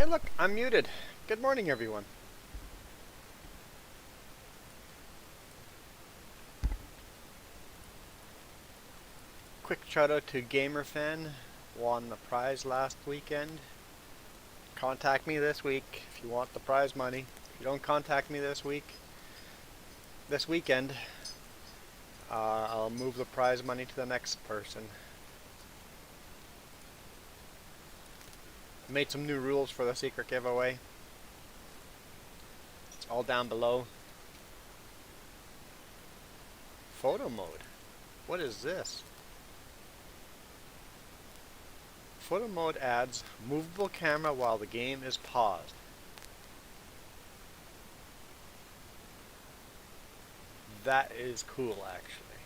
Hey look, I'm muted. Good morning everyone. Quick shout out to GamerFan. Won the prize last weekend. Contact me this week if you want the prize money. If you don't contact me this weekend, I'll move the prize money to the next person. I made some new rules for the secret giveaway. It's all down below. Photo mode. What is this? Photo mode adds movable camera while the game is paused. That is cool, actually.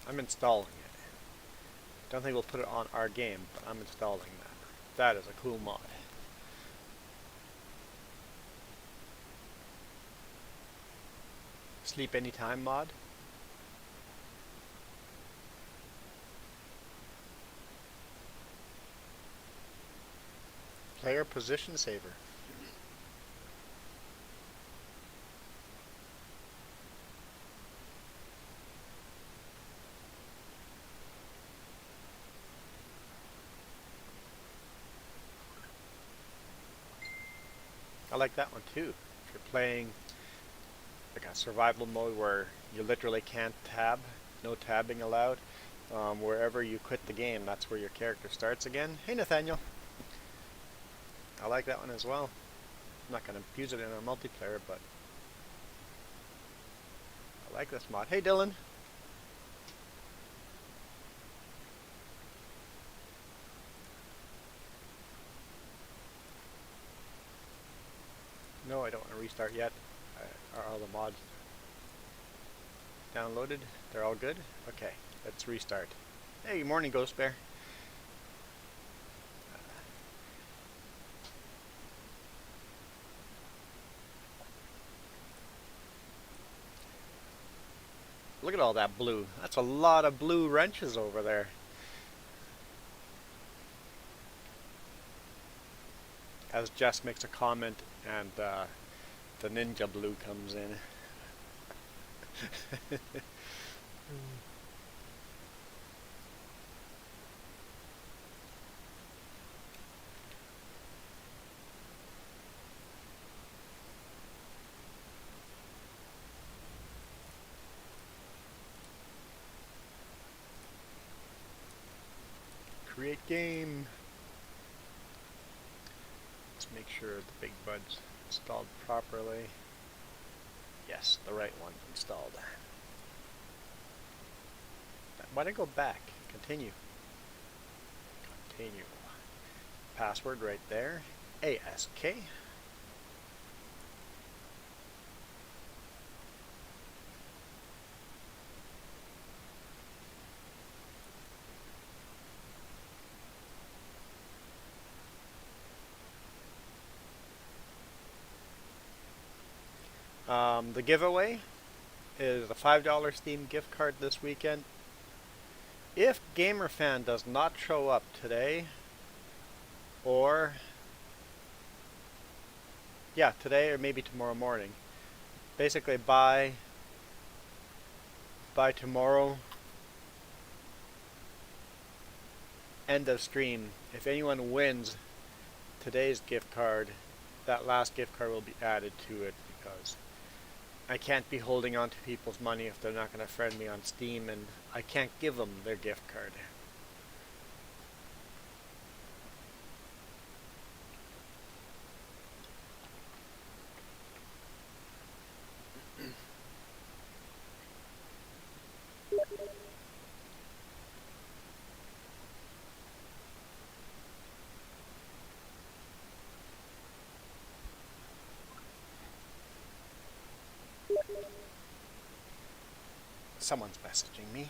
I'm installing it. Don't think we'll put it on our game, but I'm installing that. That is a cool mod. Sleep anytime mod. Player position saver. I like that one too. If you're playing like a survival mode where you literally can't tab, no tabbing allowed, wherever you quit the game, that's where your character starts again. Hey Nathaniel. I like that one as well. I'm not going to use it in a multiplayer, but I like this mod. Hey Dylan. No, I don't want to restart yet. Are all the mods downloaded? They're all good? Okay, let's restart. Hey, good morning, Ghost Bear. Look at all that blue. That's a lot of blue wrenches over there. As Jess makes a comment and the ninja blue comes in. Create game. Let's make sure the big bud's installed properly. Yes, the right one's installed. Why'd I go back? Continue. Continue. Password right there. ASK. The giveaway is a $5 Steam gift card this weekend. If GamerFan does not show up today, or today or maybe tomorrow morning, basically by tomorrow end of stream, if anyone wins today's gift card, that last gift card will be added to it, because I can't be holding on to people's money if they're not going to friend me on Steam, and I can't give them their gift card. Someone's messaging me.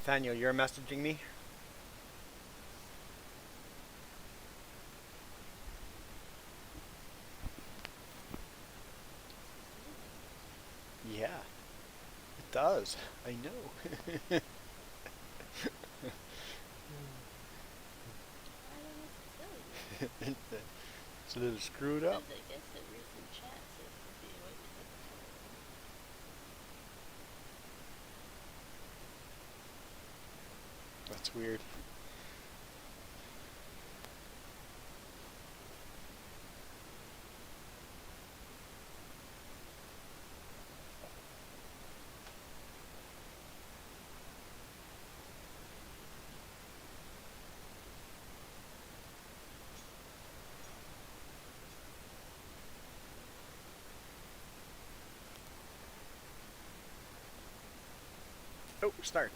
Nathaniel, you're messaging me? Yeah, it does. I know. It's a little screwed up. I guess in recent chats it would be what you said before. That's weird. Oh, start.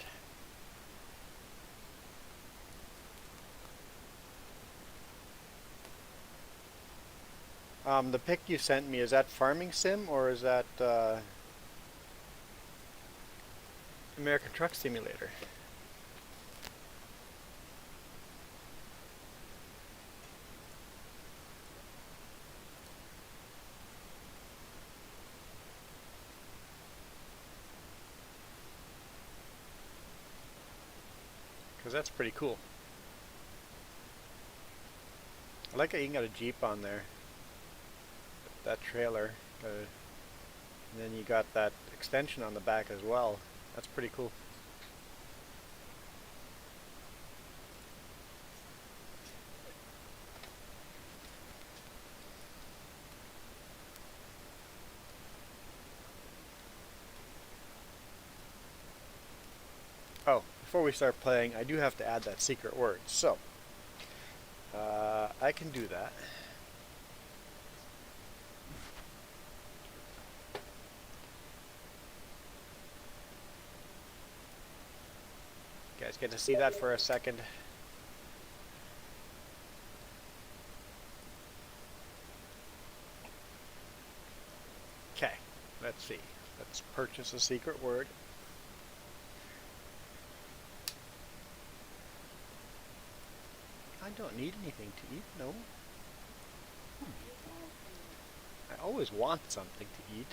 The pic you sent me, is that Farming Sim or is that American Truck Simulator? Because that's pretty cool. I like how you can get a Jeep on there. That trailer. And then you got that extension on the back as well. That's pretty cool. Oh, before we start playing, I do have to add that secret word. So, I can do that. You guys get to see that for a second. Okay, let's see. Let's purchase a secret word. I don't need anything to eat, no. I always want something to eat.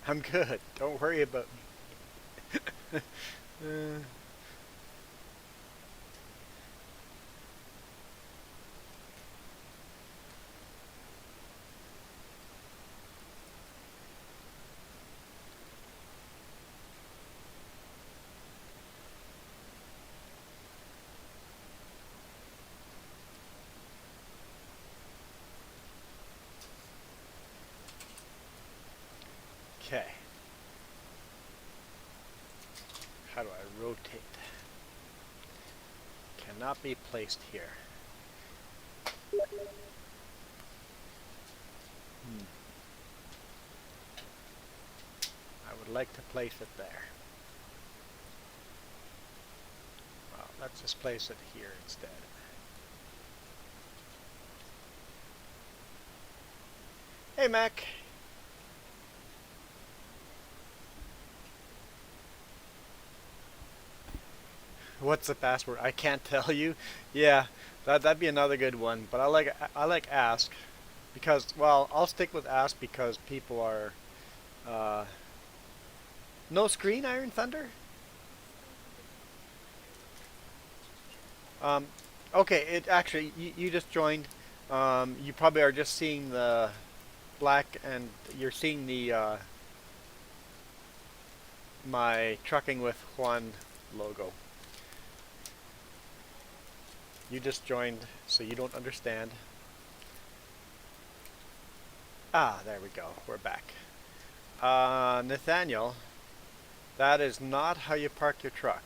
I'm good. Don't worry about me. Okay. How do I rotate? Cannot be placed here. I would like to place it there. Well, let's just place it here instead. Hey, Mac. What's the password? I can't tell you. Yeah, that'd be another good one. But I like ask because, well, I'll stick with ask because people are no screen, Iron Thunder. Um, okay, it actually you just joined. You probably are just seeing the black and you're seeing the my trucking with Juan logo. You just joined, so you don't understand. Ah, there we go. We're back. Nathaniel, that is not how you park your truck.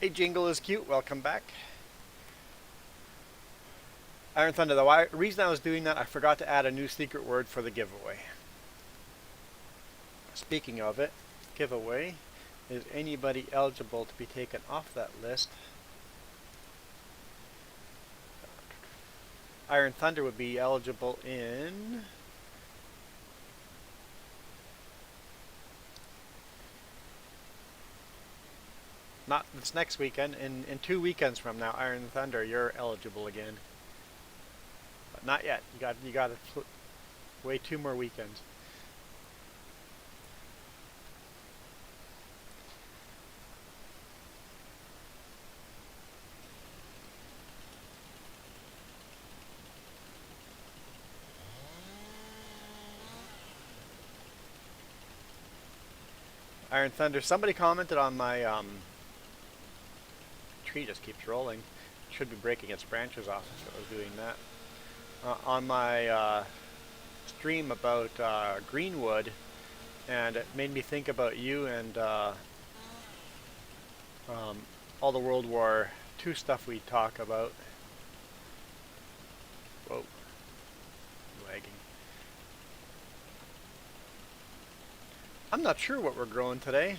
Hey, Jingle is cute. Welcome back. Iron Thunder, the reason I was doing that, I forgot to add a new secret word for the giveaway. Speaking of it, giveaway, Is anybody eligible to be taken off that list? Iron Thunder would be eligible in... not this next weekend. In 2 weekends from now, Iron Thunder, you're eligible again. But not yet. You got to wait 2 more weekends. Iron Thunder. Somebody commented on my tree just keeps rolling. Should be breaking its branches off if it was doing that. On my stream about Greenwood, and it made me think about you and all the World War II stuff we talk about. Whoa, lagging. I'm not sure what we're growing today.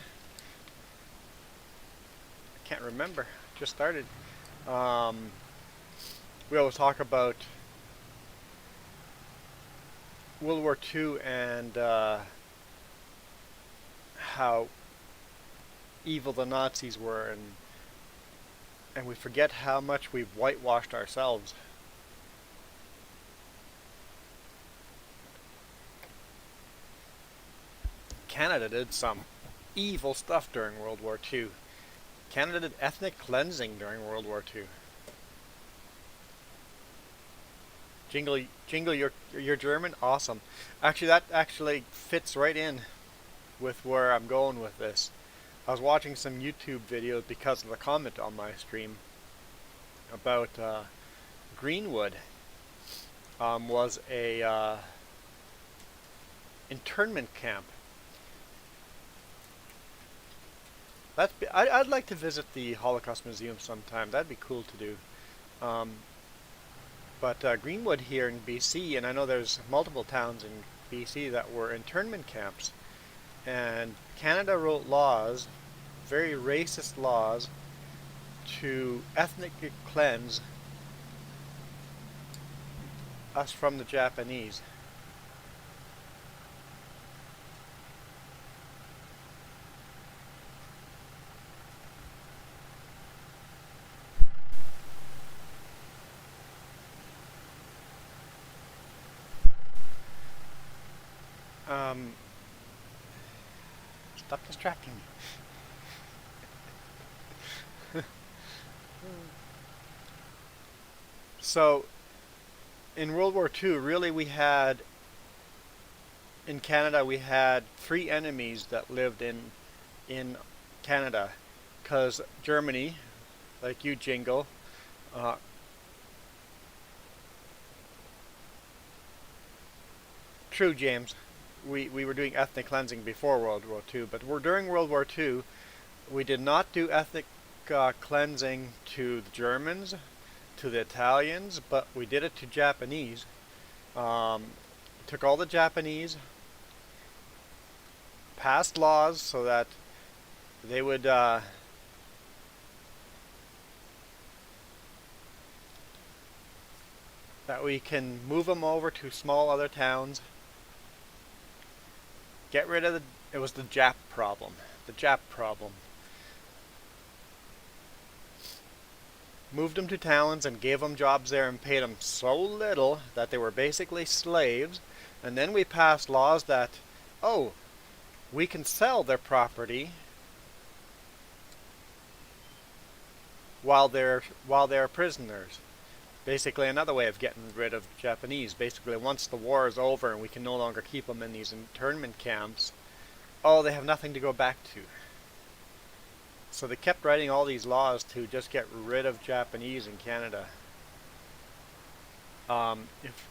I can't remember. Just started. We always talk about World War II and how evil the Nazis were, and we forget how much we've whitewashed ourselves. Canada did some evil stuff during World War II. Canada did ethnic cleansing during World War II. Jingle, you're German? Awesome. Actually, that actually fits right in with where I'm going with this. I was watching some YouTube videos because of the comment on my stream about Greenwood was a internment camp. I'd like to visit the Holocaust Museum sometime. That'd be cool to do. But Greenwood here in BC, and I know there's multiple towns in BC that were internment camps. And Canada wrote laws, very racist laws, to ethnically cleanse us from the Japanese. Stop distracting me. So, in World War II, really in Canada, we had 3 enemies that lived in Canada. Because Germany, like you, Jingle, true, James. We were doing ethnic cleansing before World War II, but during World War II, we did not do ethnic cleansing to the Germans, to the Italians, but we did it to Japanese. Took all the Japanese, passed laws so that they would that we can move them over to small other towns. Get rid of it was the Jap problem. The Jap problem. Moved them to towns and gave them jobs there and paid them so little that they were basically slaves. And then we passed laws that, oh, we can sell their property while they're prisoners. Basically another way of getting rid of Japanese. Basically, once the war is over and we can no longer keep them in these internment camps, oh, they have nothing to go back to. So they kept writing all these laws to just get rid of Japanese in Canada.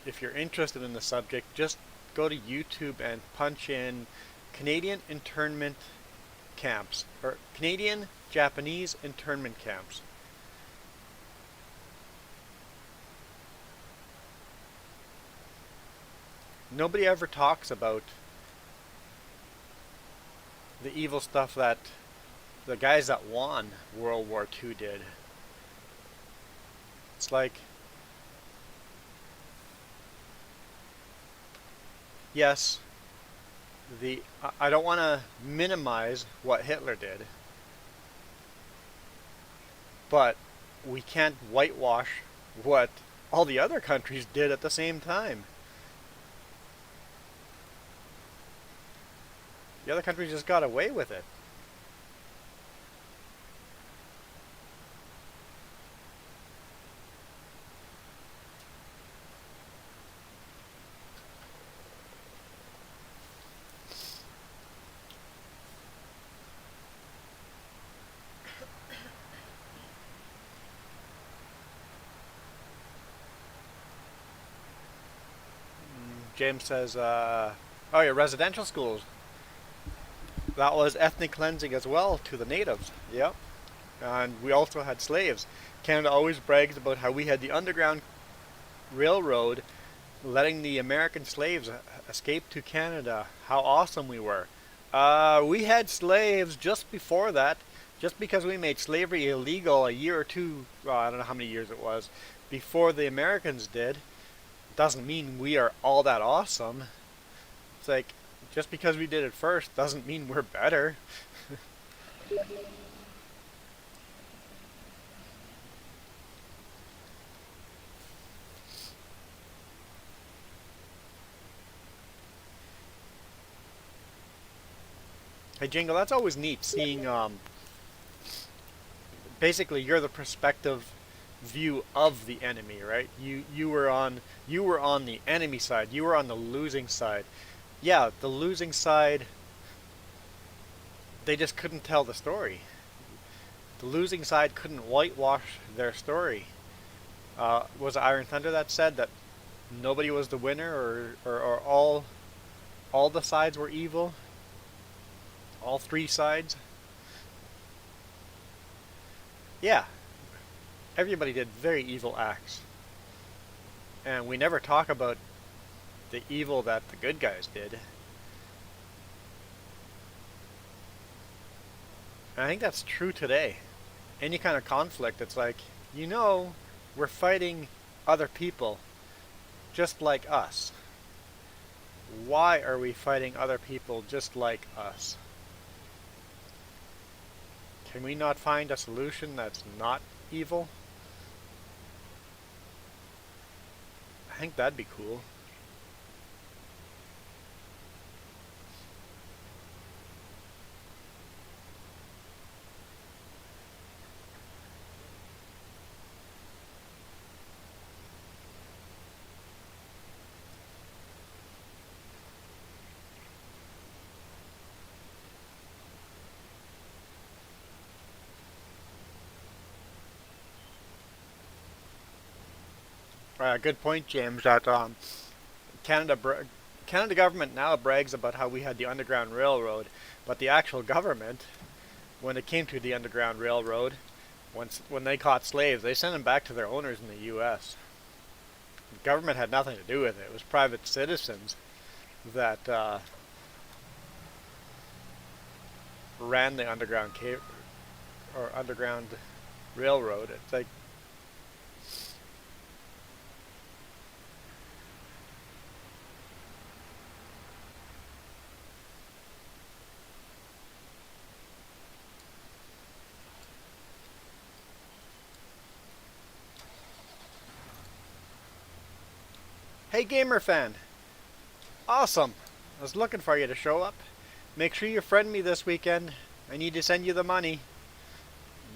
If you're interested in the subject, just go to YouTube and punch in Canadian internment camps, or Canadian Japanese internment camps. Nobody ever talks about the evil stuff that the guys that won World War II did. It's like, yes, I don't want to minimize what Hitler did, but we can't whitewash what all the other countries did at the same time. The other countries just got away with it. James says, oh yeah, residential schools. That was ethnic cleansing as well to the natives. Yep. And we also had slaves. Canada always brags about how we had the Underground Railroad letting the American slaves escape to Canada. How awesome we were. We had slaves just before that. Just because we made slavery illegal a year or two, well, I don't know how many years it was, before the Americans did, doesn't mean we are all that awesome. It's like, just because we did it first doesn't mean we're better. Hey Jingle, that's always neat seeing basically you're the perspective view of the enemy, right? You were on the enemy side. You were on the losing side. Yeah, the losing side, they just couldn't tell the story. The losing side couldn't whitewash their story. Was it Iron Thunder that said that nobody was the winner, or all the sides were evil? All three sides? Yeah, everybody did very evil acts. And we never talk about the evil that the good guys did. And I think that's true today. Any kind of conflict, it's like, we're fighting other people just like us. Why are we fighting other people just like us? Can we not find a solution that's not evil? I think that'd be cool. Good point, James. That Canada government now brags about how we had the Underground Railroad, but the actual government, when it came to the Underground Railroad, when they caught slaves, they sent them back to their owners in the U.S. The government had nothing to do with it. It was private citizens that ran the underground railroad. It's like, hey gamer fan, awesome. I was looking for you to show up. Make sure you friend me this weekend. I need to send you the money.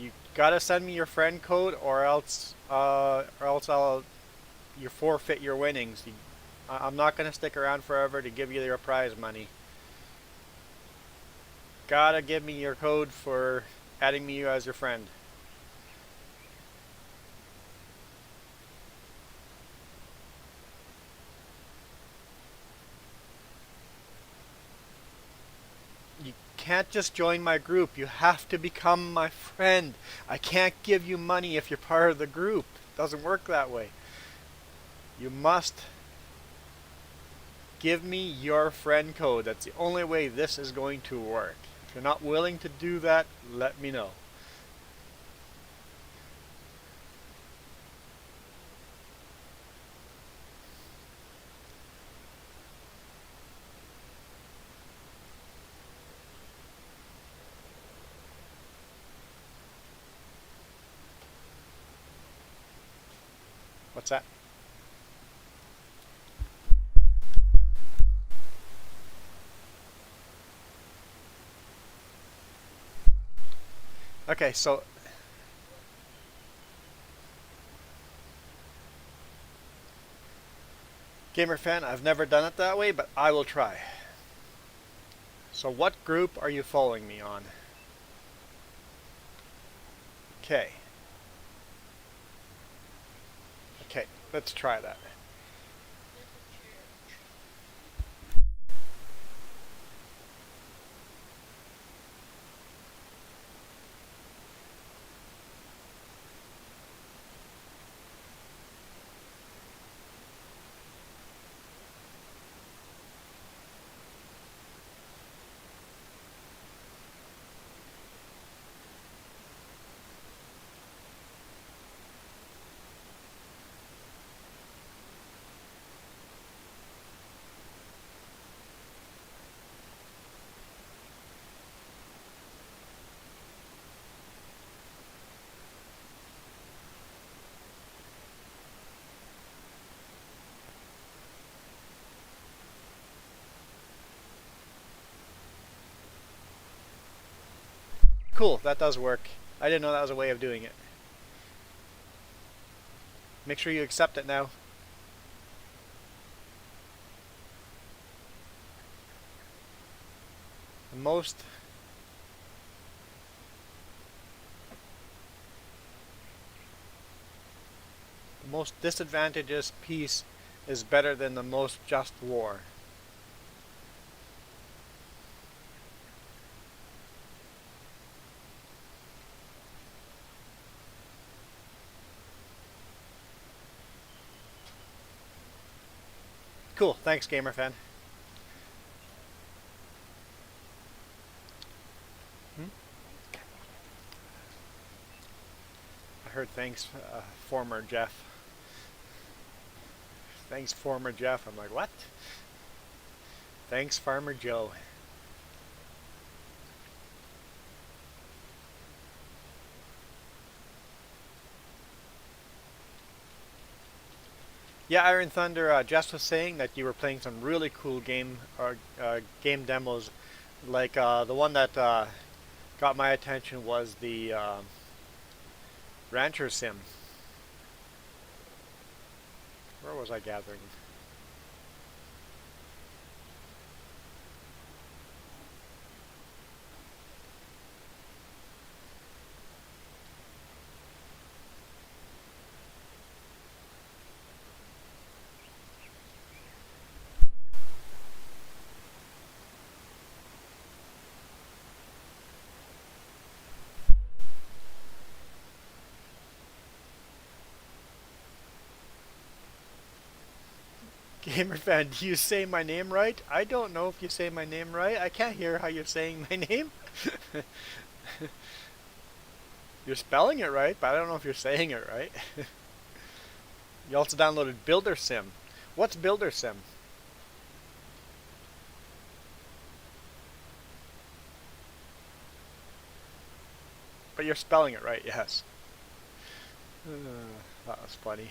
You gotta send me your friend code, or else I'll you forfeit your winnings. I'm not gonna stick around forever to give you your prize money. Gotta give me your code for adding me as your friend. You can't just join my group. You have to become my friend. I can't give you money if you're part of the group. It doesn't work that way. You must give me your friend code. That's the only way this is going to work. If you're not willing to do that, let me know. What's that? Okay, so gamer fan, I've never done it that way, but I will try. So what group are you following me on? Okay. Okay, let's try that. There's a church. Cool, that does work. I didn't know that was a way of doing it. Make sure you accept it now. The most disadvantageous peace is better than the most just war. Cool, thanks gamer fan. Hmm? I heard thanks, former Jeff. Thanks, former Jeff. I'm like, what? Thanks, Farmer Joe. Yeah, Iron Thunder. Jess was saying that you were playing some really cool game demos, like the one that got my attention was the Rancher Sim. Where was I gathering? Gamer fan, do you say my name right? I don't know if you say my name right. I can't hear how you're saying my name. You're spelling it right, but I don't know if you're saying it right. You also downloaded Builder Sim. What's Builder Sim? But you're spelling it right, yes. That was funny.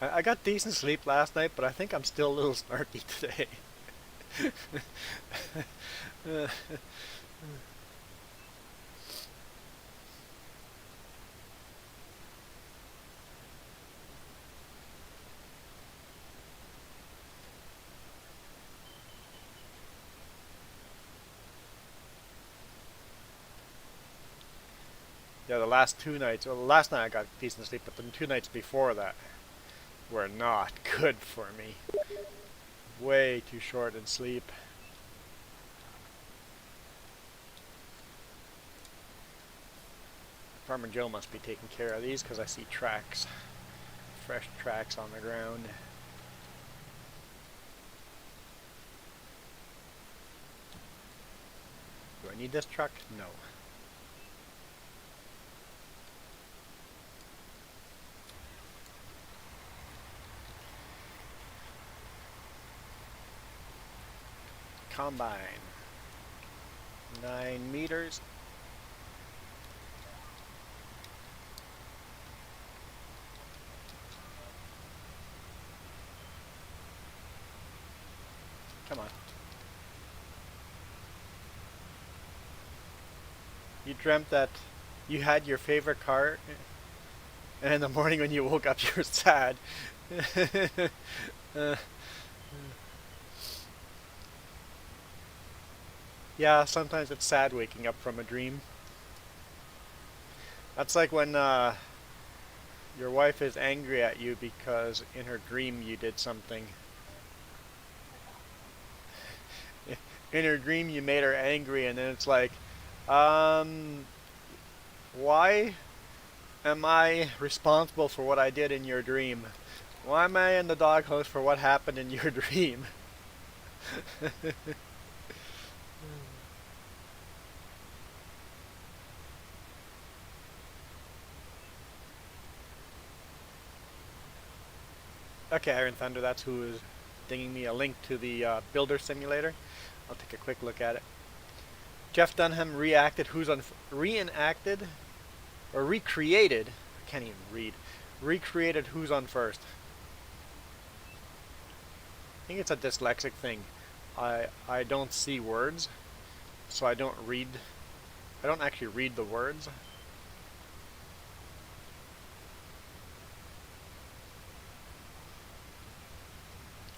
I got decent sleep last night, but I think I'm still a little snarky today. Yeah, the last 2 nights, well, last night I got decent sleep, but the 2 nights before that were not good for me. Way too short in sleep. Farmer Joe must be taking care of these because I see tracks, fresh tracks on the ground. I need this truck? No. Combine. 9 meters. Come on. You dreamt that you had your favorite car, and in the morning when you woke up, you were sad. uh, yeah, sometimes it's sad waking up from a dream. That's like when your wife is angry at you because in her dream you did something. In her dream you made her angry, and then it's like, um, why am I responsible for what I did in your dream? Why am I in the doghouse for what happened in your dream? Okay, Iron Thunder, that's who is dinging me a link to the Builder Simulator. I'll take a quick look at it. Jeff Dunham reenacted or recreated. I can't even read. Recreated Who's on First. I think it's a dyslexic thing. I don't see words, so I don't read. I don't actually read the words.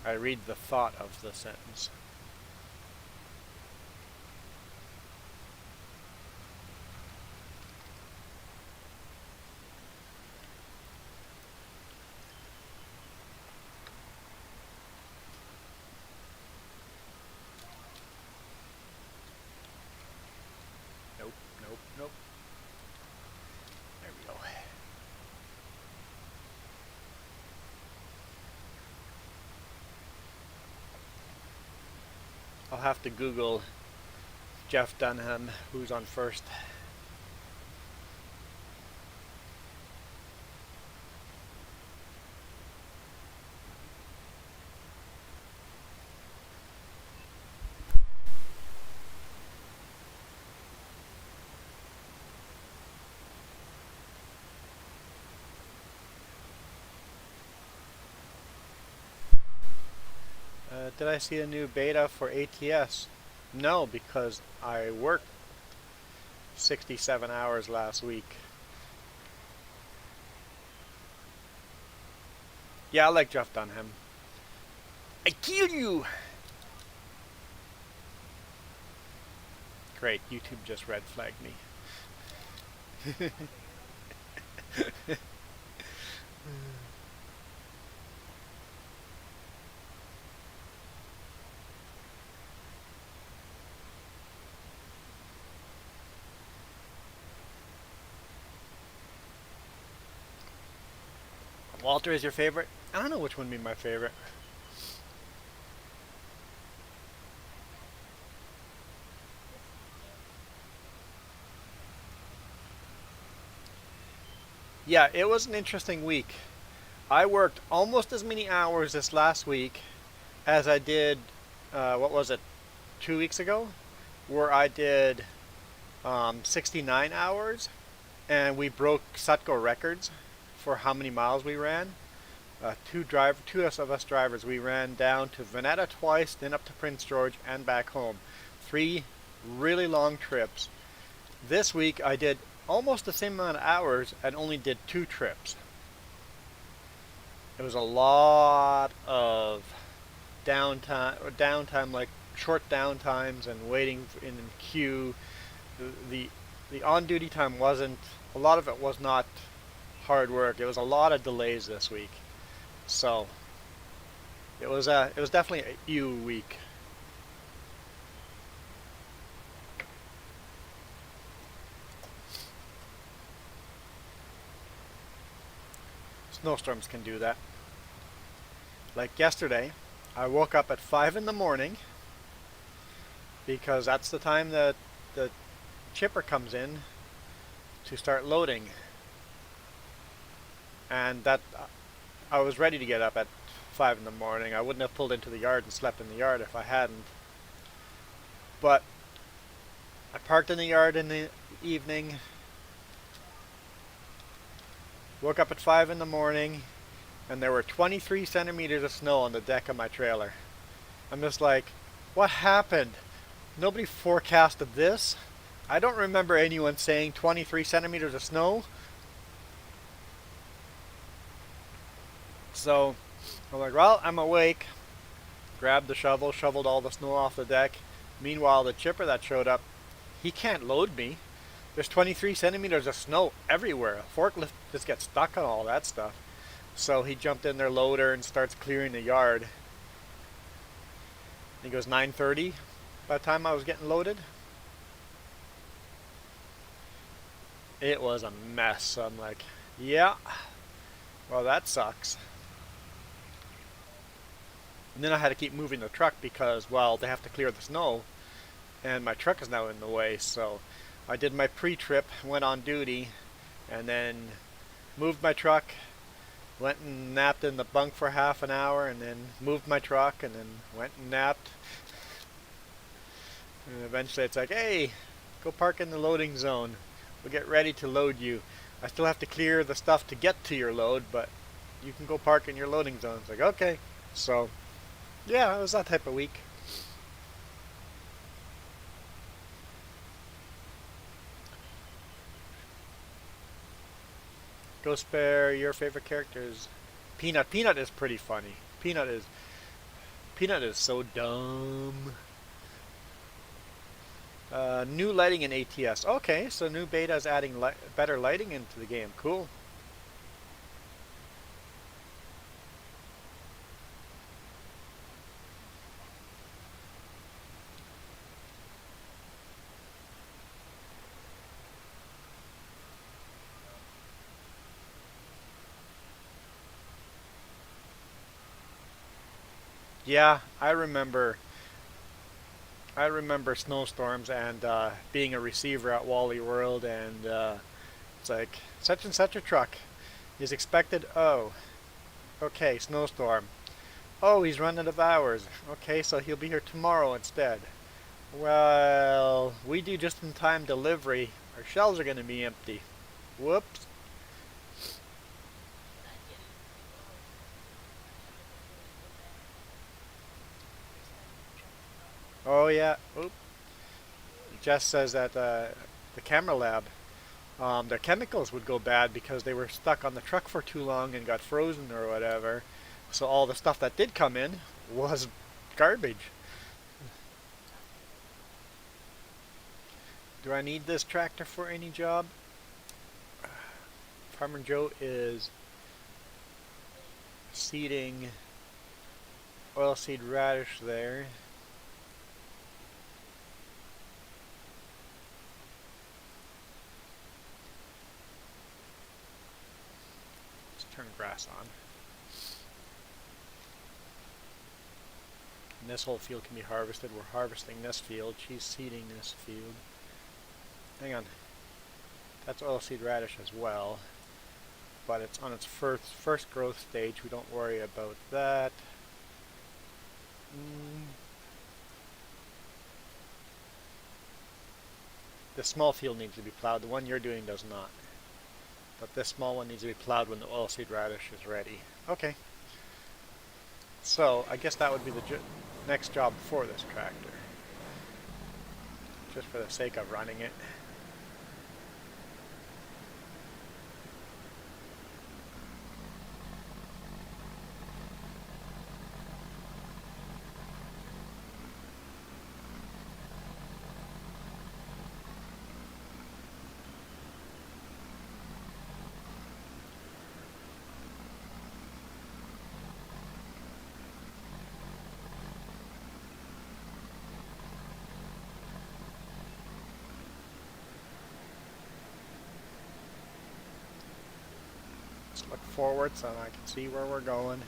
I read the thought of the sentence. Nope, nope, nope. There we go. I'll have to Google Jeff Dunham, Who's on First. Did I see a new beta for ATS? No, because I worked 67 hours last week. Yeah, I like Jeff Dunham. I kill you! Great, YouTube just red flagged me. Walter is your favorite? I don't know which one would be my favorite. Yeah, it was an interesting week. I worked almost as many hours this last week as I did, what was it, 2 weeks ago? Where I did 69 hours, and we broke Sutco records for how many miles we ran. Two of us drivers, we ran down to Veneta twice, then up to Prince George and back home. 3 really long trips. This week I did almost the same amount of hours and only did 2 trips. It was a lot of downtime, like short downtimes and waiting in queue. The on-duty time wasn't, a lot of it was not hard work. It was a lot of delays this week. So it was definitely a U week. Snowstorms can do that. Like yesterday, I woke up at 5 in the morning because that's the time that the chipper comes in to start loading, and that I was ready to get up at 5 in the morning. I wouldn't have pulled into the yard and slept in the yard if I hadn't. But I parked in the yard in the evening, woke up at 5 in the morning, and there were 23 centimeters of snow on the deck of my trailer. I'm just like, what happened? Nobody forecasted this. I don't remember anyone saying 23 centimeters of snow. So I'm like, well, I'm awake. Grabbed the shovel, shoveled all the snow off the deck. Meanwhile, the chipper that showed up, he can't load me. There's 23 centimeters of snow everywhere. A forklift just gets stuck on all that stuff. So he jumped in their loader and starts clearing the yard. He goes 9:30 by the time I was getting loaded. It was a mess. So I'm like, yeah, well, that sucks. And then I had to keep moving the truck because, well, they have to clear the snow, and my truck is now in the way. So I did my pre-trip, went on duty, and then moved my truck, went and napped in the bunk for half an hour, and then moved my truck, and then went and napped. And eventually it's like, hey, go park in the loading zone. We'll get ready to load you. I still have to clear the stuff to get to your load, but you can go park in your loading zone. It's like, okay. So, yeah, it was that type of week. Go spare your favorite characters. Peanut. Peanut is pretty funny. Peanut is so dumb. New lighting in ATS. Okay, so new beta is adding better lighting into the game. Cool. Yeah, I remember snowstorms and being a receiver at Wally World, and it's like such and such a truck is expected. Oh, okay, snowstorm. Oh, he's running out of hours. Okay, so he'll be here tomorrow instead. Well, we do just-in-time delivery. Our shelves are going to be empty. Whoops. Not getting people Oh yeah. Oop. Jess says that the camera lab, their chemicals would go bad because they were stuck on the truck for too long and got frozen or whatever. So all the stuff that did come in was garbage. Do I need this tractor for any job? Farmer Joe is seeding oilseed radish there. Let's turn grass on. And this whole field can be harvested. We're harvesting this field. She's seeding this field. Hang on. That's oilseed radish as well. But it's on its first growth stage. We don't worry about that. The small field needs to be plowed. The one you're doing does not. But this small one needs to be plowed when the oilseed radish is ready. Okay. So, I guess that would be the next job for this tractor. Just for the sake of running it. Let's look forward so I can see where we're going.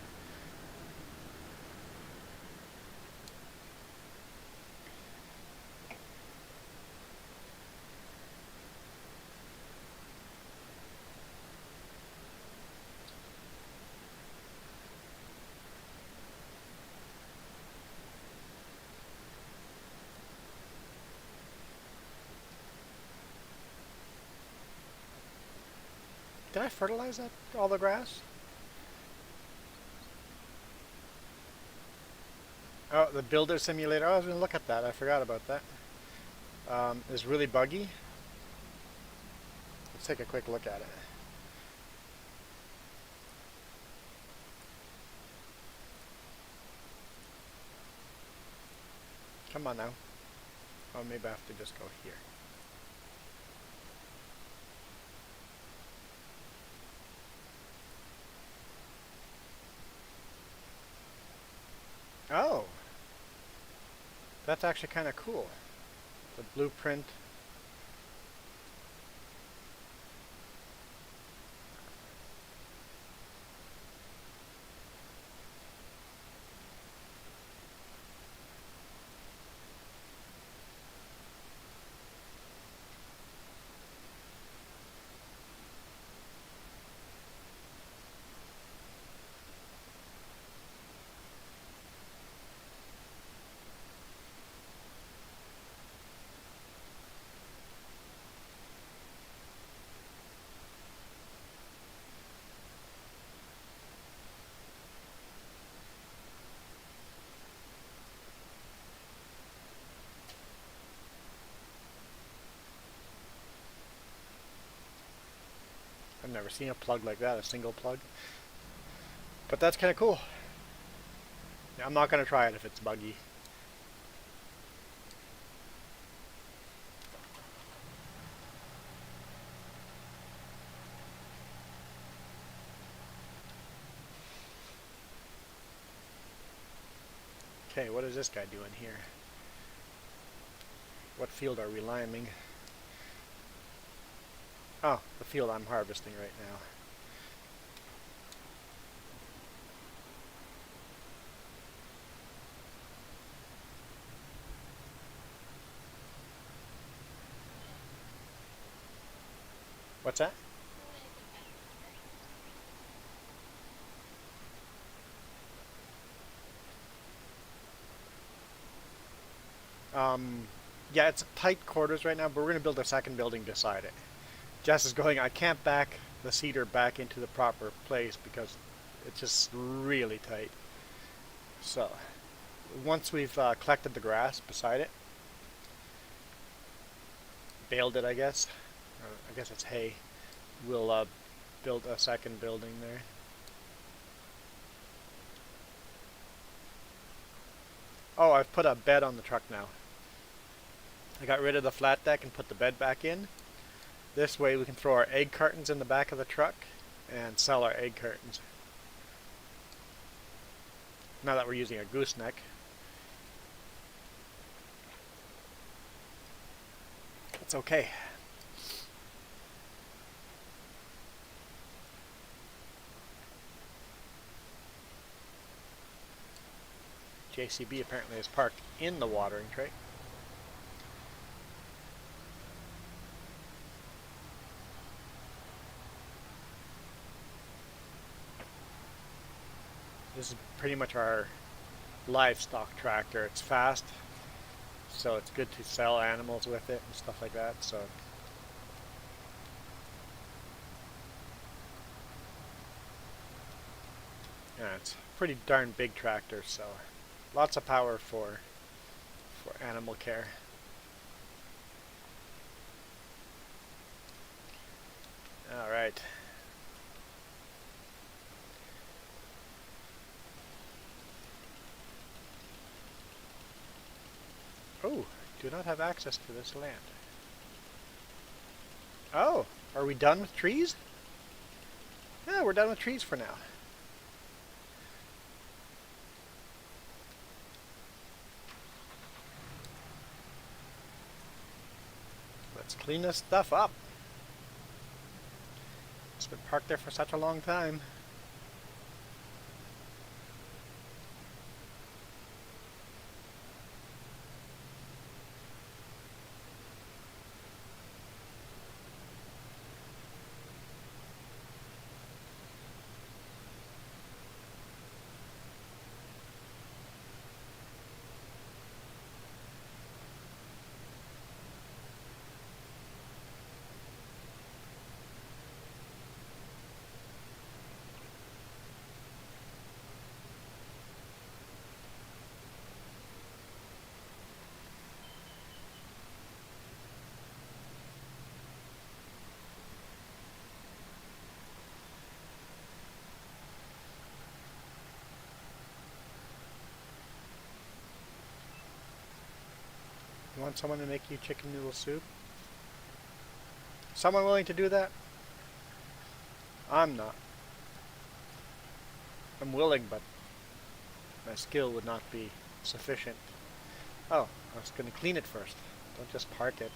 Did I fertilize that all the grass? Oh, the builder simulator. Oh, I was going to look at that. I forgot about that. It's really buggy. Let's take a quick look at it. Come on now. Oh, maybe I have to just go here. Oh, that's actually kind of cool. The blueprint. I've never seen a plug like that, a single plug. But that's kind of cool. Yeah, I'm not going to try it if it's buggy. Okay, what is this guy doing here? What field are we liming? Oh, the field I'm harvesting right now. What's that? Yeah, it's tight quarters right now, but we're going to build a second building beside it. Jess is going, I can't back the cedar back into the proper place because it's just really tight. So, once we've collected the grass beside it, baled it, I guess. I guess it's hay. We'll build a second building there. Oh, I've put a bed on the truck now. I got rid of the flat deck and put the bed back in. This way we can throw our egg cartons in the back of the truck and sell our egg cartons. Now that we're using a gooseneck. It's okay. JCB apparently is parked in the watering tray. This is pretty much our livestock tractor. It's fast, so it's good to sell animals with it and stuff like that. So yeah, it's a pretty darn big tractor, so lots of power for animal care. All right. Oh, do not have access to this land. Oh, are we done with trees? Yeah, we're done with trees for now. Let's clean this stuff up. It's been parked there for such a long time. You want someone to make you chicken noodle soup? Someone willing to do that? I'm not. I'm willing, but my skill would not be sufficient. Oh, I was going to clean it first. Don't just park it.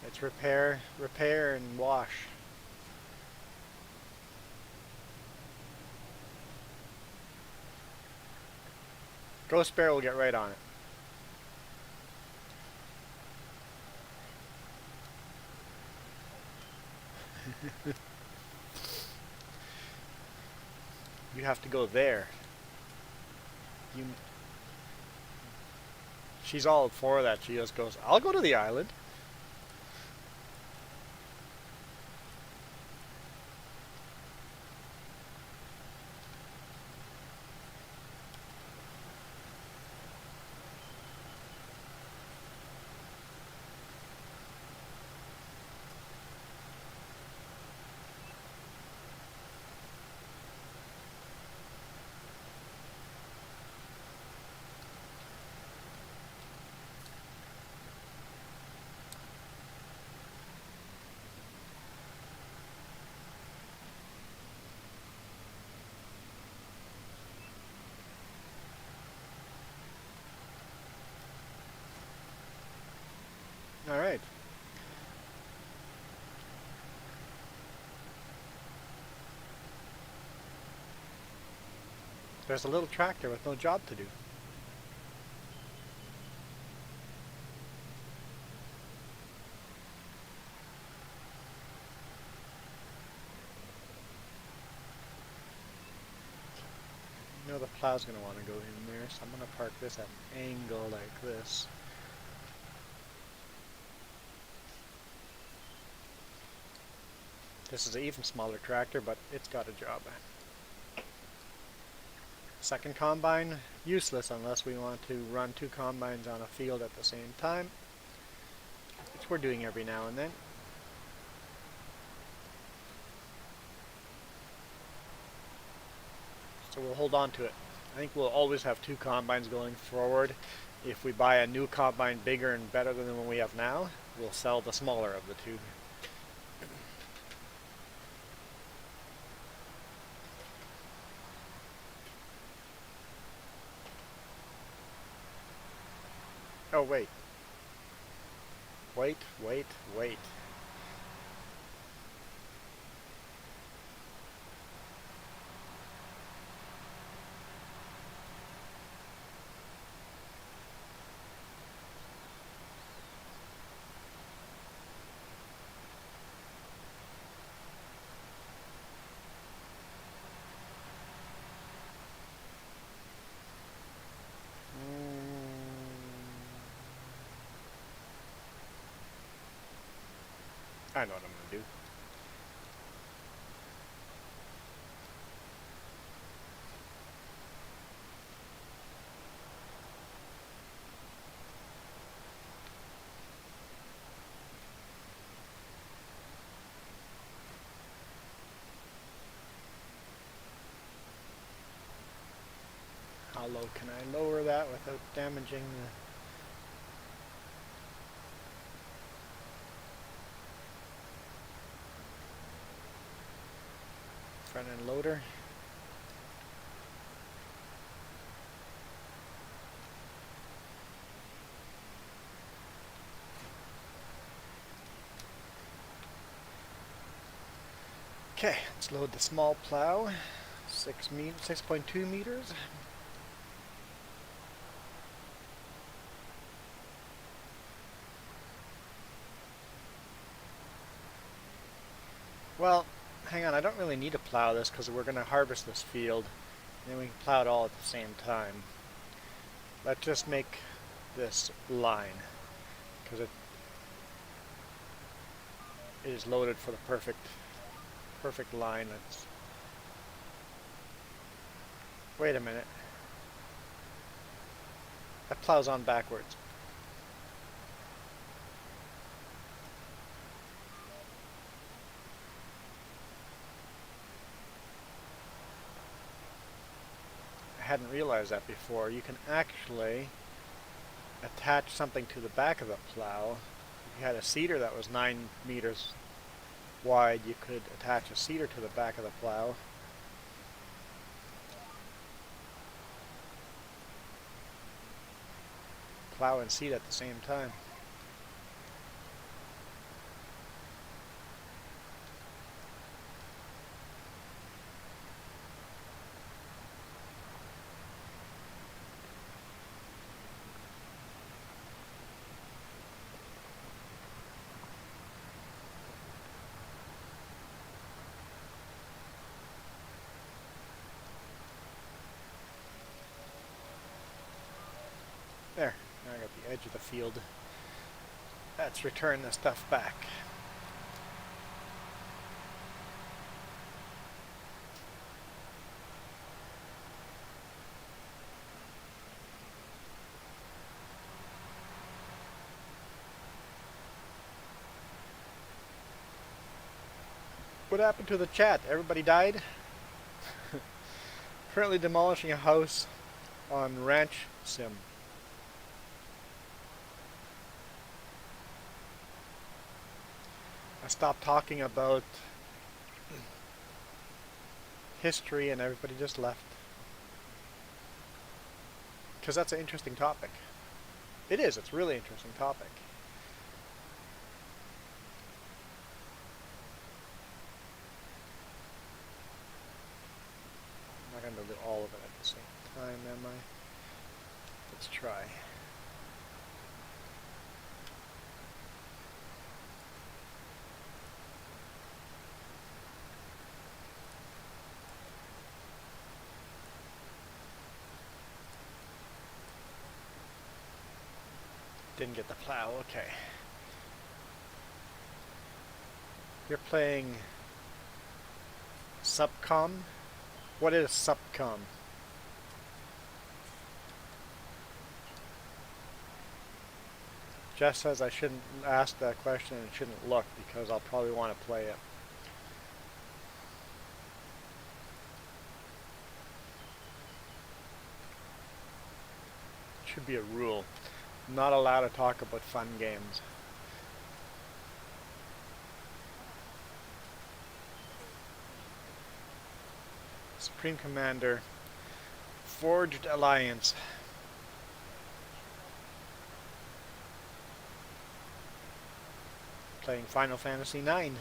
It's repair, and wash. Ghost Bear will get right on it. You have to go there. You. She's all for that. She just goes, I'll go to the island. All right. There's a little tractor with no job to do. You know the plow's going to want to go in there, so I'm going to park this at an angle like this. This is an even smaller tractor, but it's got a job. Second combine, useless unless we want to run two combines on a field at the same time, which we're doing every now and then. So we'll hold on to it. I think we'll always have two combines going forward. If we buy a new combine bigger and better than the one we have now, we'll sell the smaller of the two. Oh, wait. Wait. I know what I'm going to do. How low can I lower that without damaging the... front end loader? Okay, let's load the small plow. 6.2 meters. Well, hang on, I don't really need to plow this because we're going to harvest this field. And then we can plow it all at the same time. Let's just make this line because it is loaded for the perfect line. Wait a minute. That plows on backwards. I hadn't realized that before. You can actually attach something to the back of the plow. If you had a seeder that was 9 meters wide, you could attach a seeder to the back of the plow. Plow and seed at the same time. There, now I got the edge of the field. Let's return the stuff back. What happened to the chat? Everybody died? Currently demolishing a house on Ranch Sim. I stopped talking about history and everybody just left. Because that's an interesting topic. It is, it's a really interesting topic. I'm not going to do all of it at the same time, am I? Let's try. Didn't get the plow, okay. You're playing Subcom? What is Subcom? Jess says I shouldn't ask that question and shouldn't look because I'll probably want to play it. Should be a rule. Not allowed to talk about fun games. Supreme Commander, Forged Alliance. Playing Final Fantasy IX.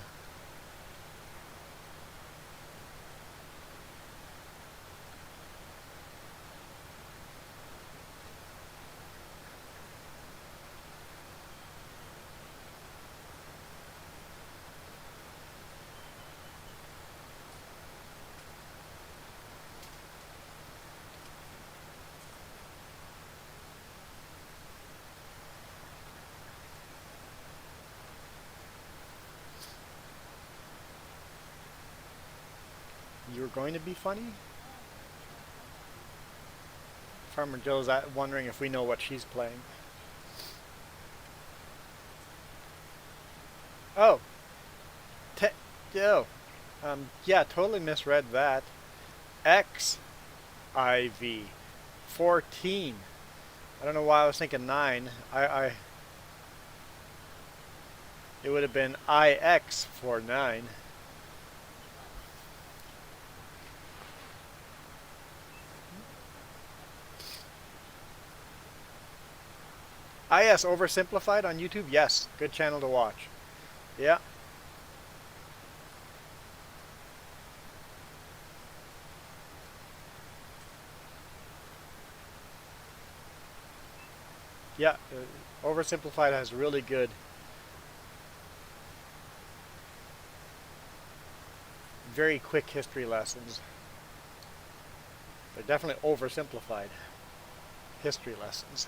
You're going to be funny? Farmer Joe's wondering if we know what she's playing. Oh. Oh. Yeah, totally misread that. XIV 14. I don't know why I was thinking 9. It would have been IX for 9. IS oversimplified on YouTube? Yes. Good channel to watch. Yeah. Yeah. Oversimplified has really good, very quick history lessons. They're definitely oversimplified history lessons.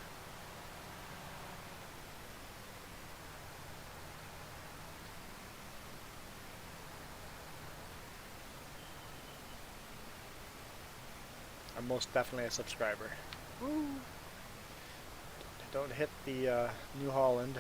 I'm most definitely a subscriber. Woo. Don't hit the New Holland.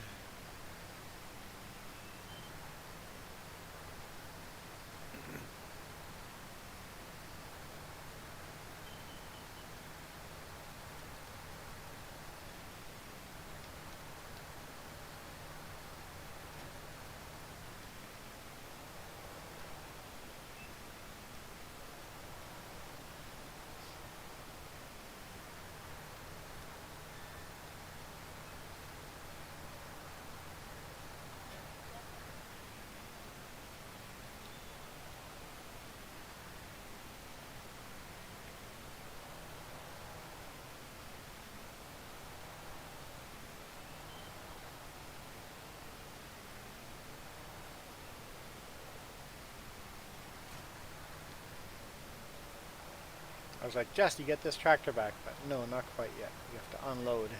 I was like, Jess, you get this tractor back, but no, not quite yet. You have to unload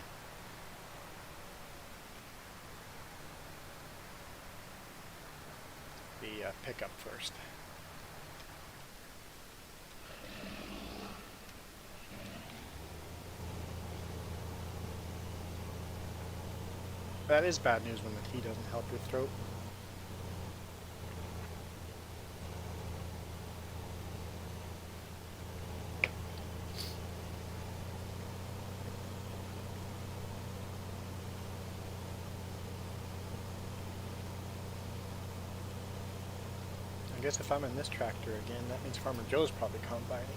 the pickup first. That is bad news when the tea doesn't help your throat. I guess if I'm in this tractor again, that means Farmer Joe's probably combining.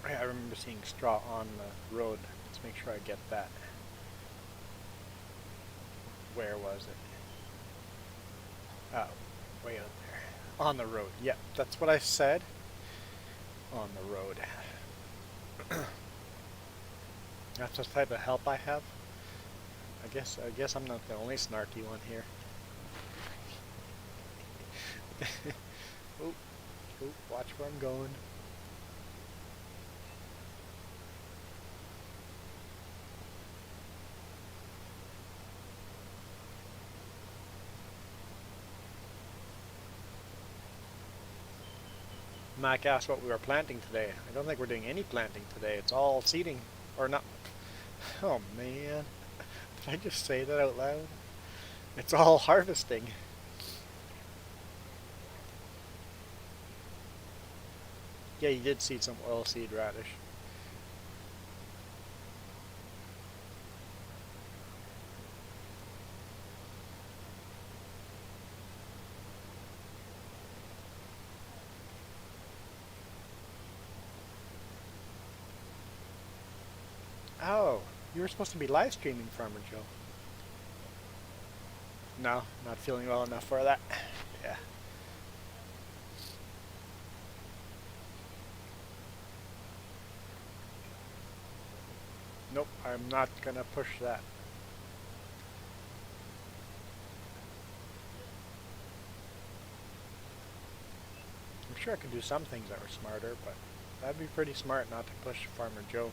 I remember seeing straw on the road. Let's make sure I get that. Where was it? Oh, way out there. On the road. Yep, that's what I said. On the road. That's the type of help I have. I guess I'm not the only snarky one here. Oh, watch where I'm going. Mac asked what we were planting today. I don't think we're doing any planting today. It's all seeding. Or not. Oh man. Did I just say that out loud? It's all harvesting. Yeah, you did seed some oilseed radish. Oh, you were supposed to be live streaming, Farmer Joe. No, not feeling well enough for that. Yeah. Nope, I'm not gonna push that. I'm sure I could do some things that were smarter, but that'd be pretty smart not to push Farmer Joe.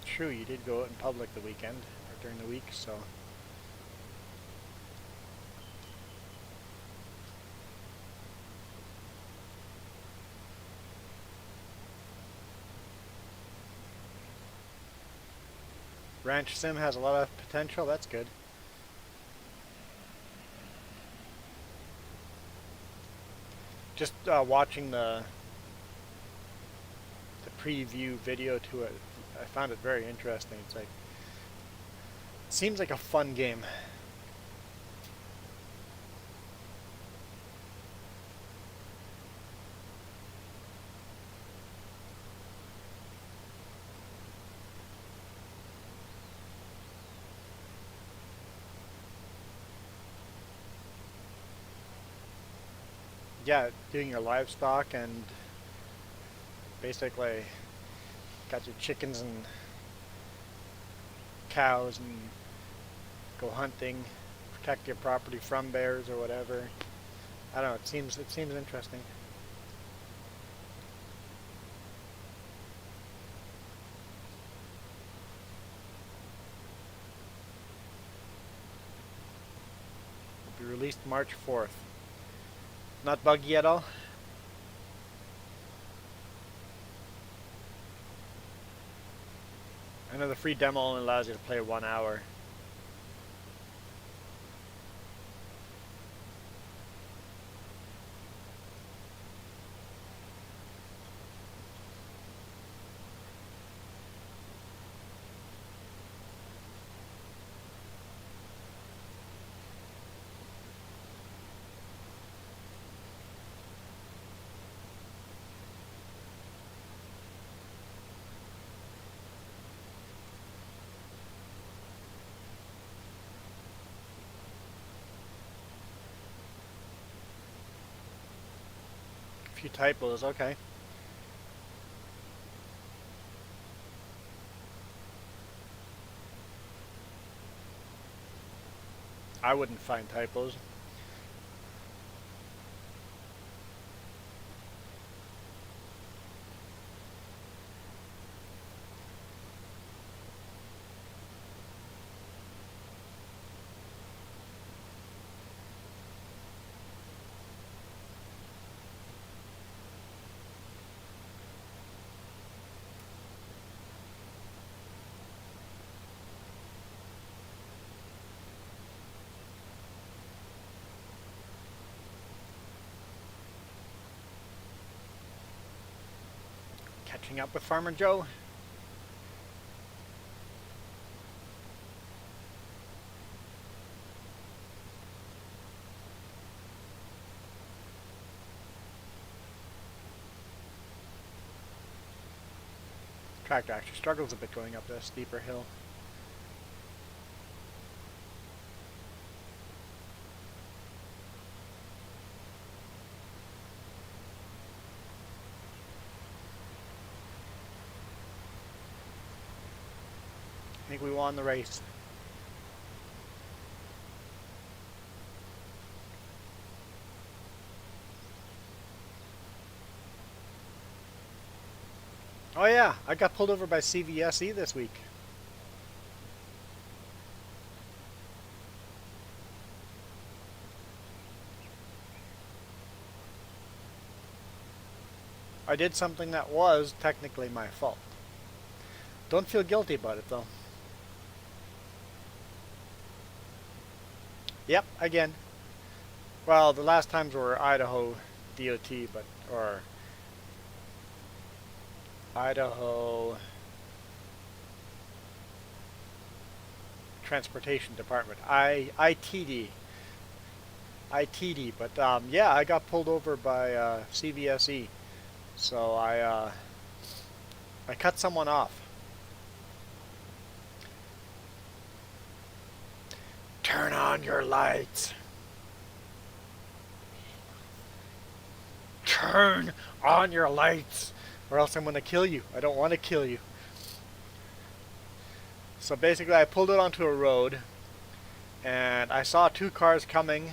True, you did go out in public the weekend, or during the week, so... Ranch Sim has a lot of potential, that's good. Just watching the preview video to it, I found it very interesting. It's like, it seems like a fun game. Yeah, doing your livestock and basically got your chickens and cows and go hunting, protect your property from bears or whatever. I don't know, it seems interesting. least March 4th. Not buggy at all? I know the free demo only allows you to play 1 hour. A few typos, okay. I wouldn't find typos. Catching up with Farmer Joe. Tractor actually struggles a bit going up this steeper hill. I think we won the race. Oh yeah, I got pulled over by CVSE this week. I did something that was technically my fault. Don't feel guilty about it though. Yep, again. Well, the last times were Idaho DOT, or Idaho Transportation Department, ITD, but yeah, I got pulled over by CVSE, so I cut someone off. Turn on your lights. Turn on your lights, or else I'm going to kill you. I don't want to kill you. So basically I pulled it onto a road, and I saw 2 cars coming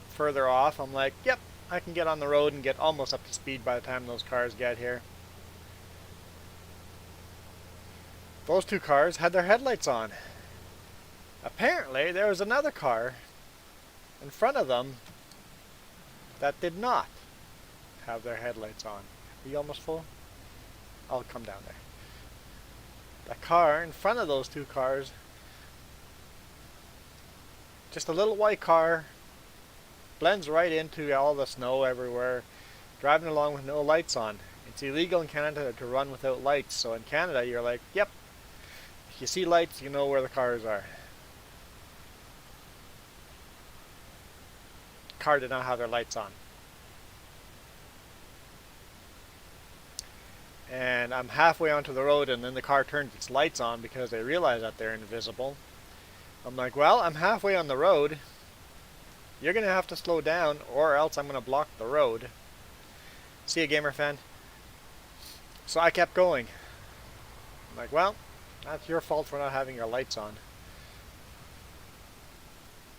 further off. I'm like, yep, I can get on the road and get almost up to speed by the time those cars get here. Those 2 cars had their headlights on. Apparently there was another car in front of them that did not have their headlights on. Are you almost full? I'll come down there. The car in front of those 2 cars, just a little white car, blends right into all the snow everywhere, driving along with no lights on. It's illegal in Canada to run without lights, so in Canada you're like, yep, if you see lights, you know where the cars are. Car did not have their lights on. And I'm halfway onto the road, and then the car turns its lights on because they realize that they're invisible. I'm like, well, I'm halfway on the road. You're going to have to slow down, or else I'm going to block the road. See ya, gamer fan. So I kept going. I'm like, well, that's your fault for not having your lights on.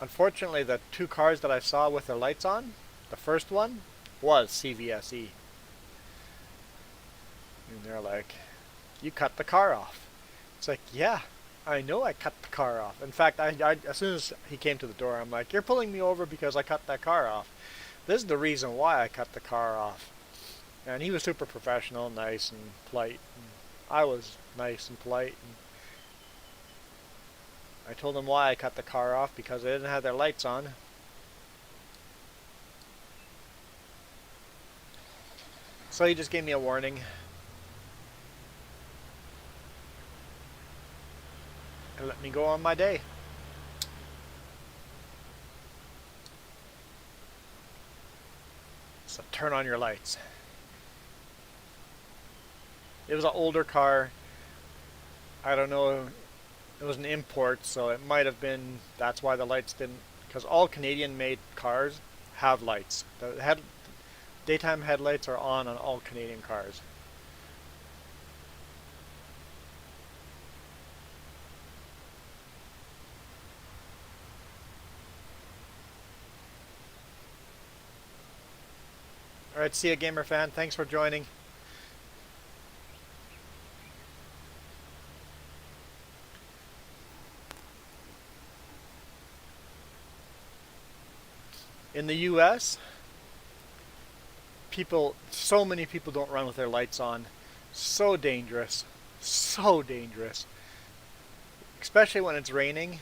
Unfortunately, the 2 cars that I saw with their lights on, the first one was CVSE. And they're like, you cut the car off. It's like, yeah, I know I cut the car off. In fact, as soon as he came to the door, I'm like, you're pulling me over because I cut that car off. This is the reason why I cut the car off. And he was super professional, nice and polite. And I was nice and polite. And I told him why I cut the car off because they didn't have their lights on. So he just gave me a warning. And let me go on my day. So turn on your lights. It was an older car. I don't know. It was an import, so it might have been. That's why the lights didn't. Because all Canadian-made cars have lights. The daytime headlights are on all Canadian cars. All right, see ya, gamer fan. Thanks for joining. In the U.S., so many people don't run with their lights on. So dangerous. So dangerous. Especially when it's raining.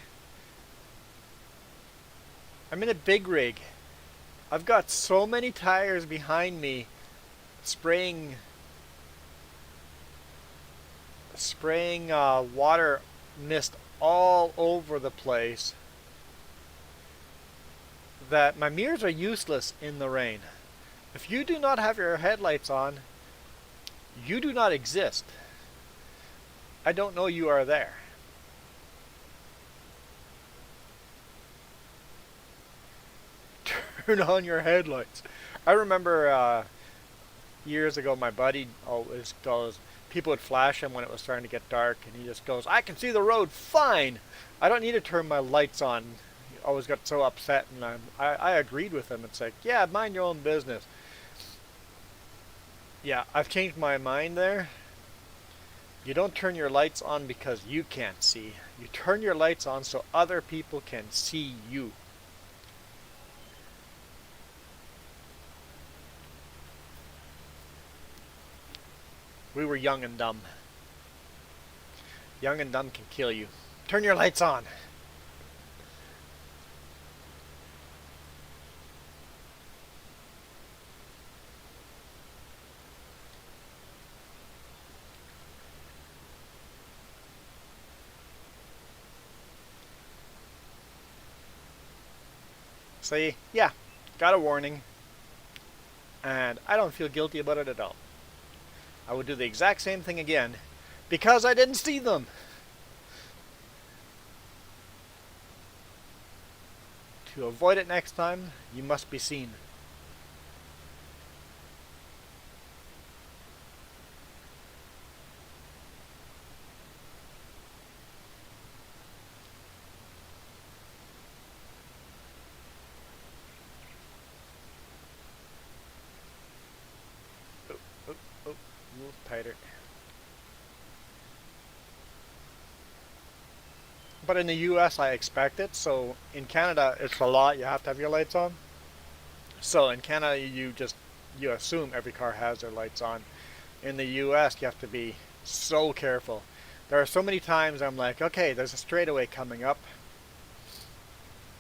I'm in a big rig. I've got so many tires behind me spraying water mist all over the place that my mirrors are useless in the rain. If you do not have your headlights on, you do not exist. I don't know you are there. Turn on your headlights. I remember years ago my buddy always goes, people would flash him when it was starting to get dark, and he just goes, I can see the road fine. I don't need to turn my lights on. He always got so upset, and I agreed with him. It's like, yeah, mind your own business. Yeah, I've changed my mind there. You don't turn your lights on because you can't see. You turn your lights on so other people can see you. We were young and dumb. Young and dumb can kill you. Turn your lights on. See, yeah, got a warning. And I don't feel guilty about it at all. I would do the exact same thing again because I didn't see them. To avoid it next time, you must be seen. Oh, move tighter. But in the US, I expect it. So in Canada, it's a lot. You have to have your lights on. So in Canada, you assume every car has their lights on. In the US, you have to be so careful. There are so many times I'm like, okay, there's a straightaway coming up.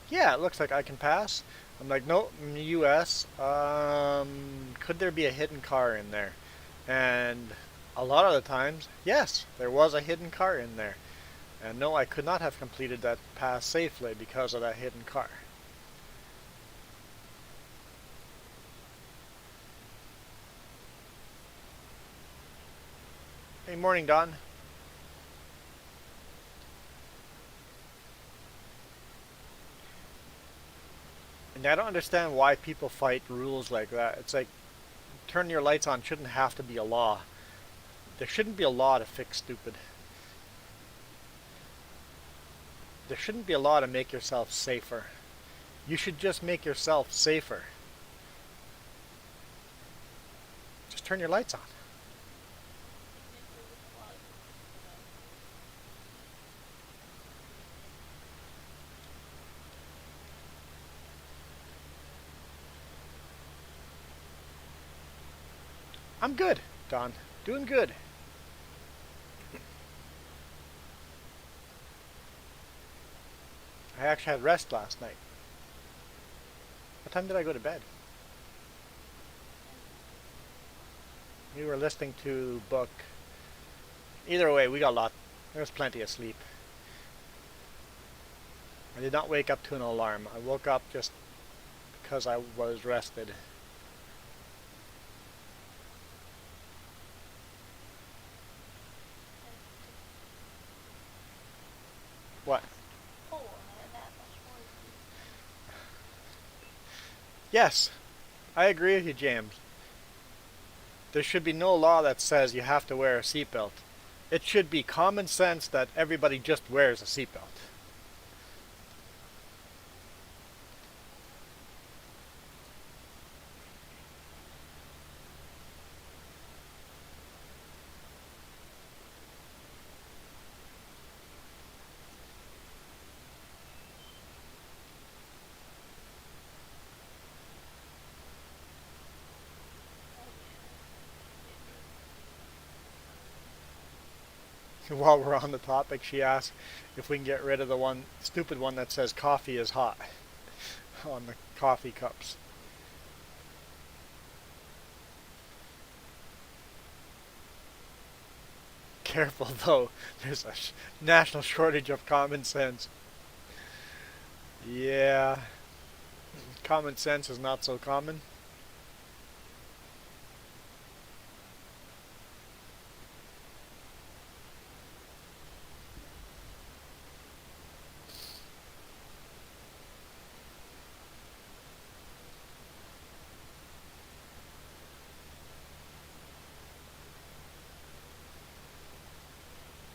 Yeah, it looks like I can pass. I'm like, no, in the US, could there be a hidden car in there? And a lot of the times, yes, there was a hidden car in there. And no, I could not have completed that pass safely because of that hidden car. Hey, morning, Don. And I don't understand why people fight rules like that. It's like, turn your lights on shouldn't have to be a law. There shouldn't be a law to fix stupid. There shouldn't be a law to make yourself safer. You should just make yourself safer. Just turn your lights on. I'm good, Don. Doing good. I actually had rest last night. What time did I go to bed? We were listening to book. Either way, we got a lot. There was plenty of sleep. I did not wake up to an alarm. I woke up just because I was rested. What? Oh, that much more. Yes, I agree with you, James. There should be no law that says you have to wear a seatbelt. It should be common sense that everybody just wears a seatbelt. While we're on the topic, she asked if we can get rid of the one stupid one that says coffee is hot on the coffee cups. Careful though, there's a national shortage of common sense. Yeah, common sense is not so common.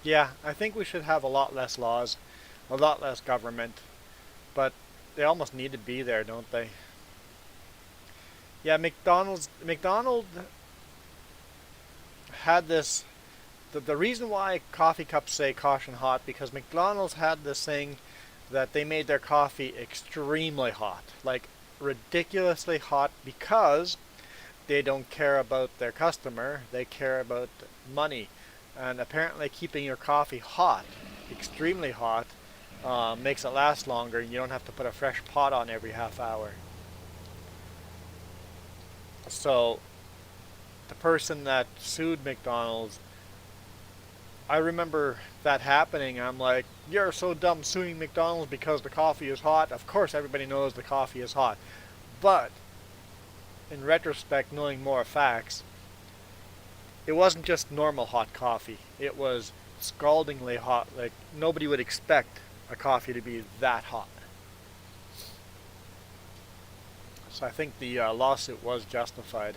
Yeah, I think we should have a lot less laws, a lot less government, but they almost need to be there, don't they? Yeah, McDonald had this. The reason why coffee cups say caution hot because McDonald's had this thing that they made their coffee extremely hot, like ridiculously hot because they don't care about their customer, they care about money. And apparently, keeping your coffee hot, extremely hot, makes it last longer. And you don't have to put a fresh pot on every half hour. So, the person that sued McDonald's, I remember that happening. I'm like, you're so dumb suing McDonald's because the coffee is hot. Of course, everybody knows the coffee is hot. But, in retrospect, knowing more facts, it wasn't just normal hot coffee. It was scaldingly hot. Like nobody would expect a coffee to be that hot. So I think the lawsuit was justified.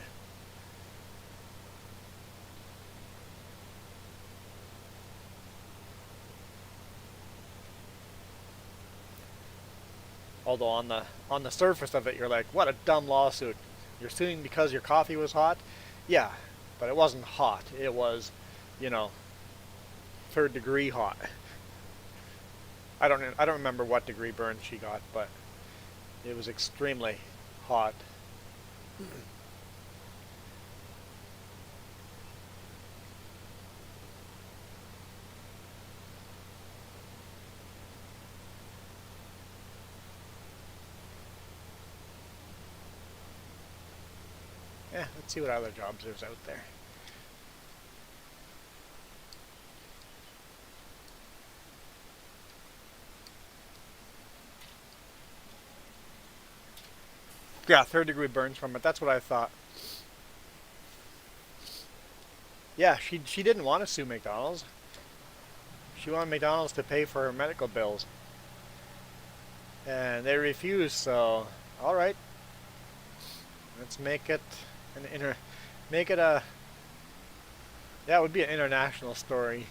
Although on the surface of it, you're like, what a dumb lawsuit. You're suing because your coffee was hot. Yeah, but it wasn't hot. It was, you know, third degree hot. I don't remember what degree burn she got, but it was extremely hot. Yeah, let's see what other jobs there's out there. Yeah, third degree burns from it. That's what I thought. Yeah, she didn't want to sue McDonald's. She wanted McDonald's to pay for her medical bills, and they refused. So, all right, let's make it make it a yeah, it would be an international story.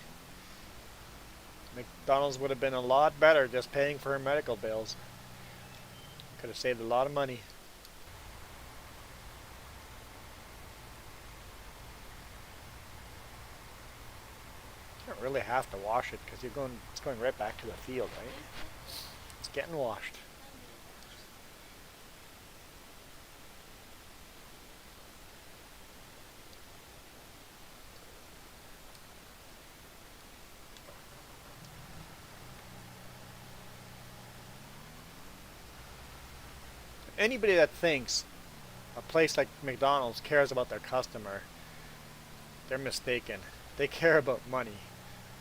McDonald's would have been a lot better just paying for her medical bills. Could have saved a lot of money. You don't really have to wash it because it's going right back to the field, right? It's getting washed. Anybody that thinks a place like McDonald's cares about their customer, they're mistaken. They care about money.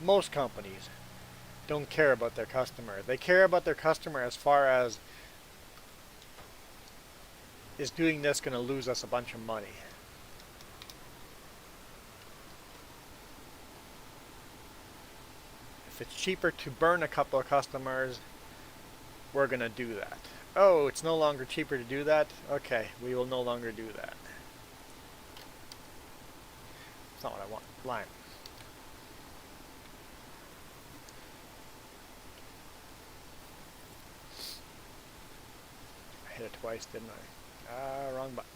Most companies don't care about their customer. They care about their customer as far as, is doing this going to lose us a bunch of money? If it's cheaper to burn a couple of customers, we're going to do that. Oh, it's no longer cheaper to do that? Okay, we will no longer do that. That's not what I want. Line. I hit it twice, didn't I? Wrong button.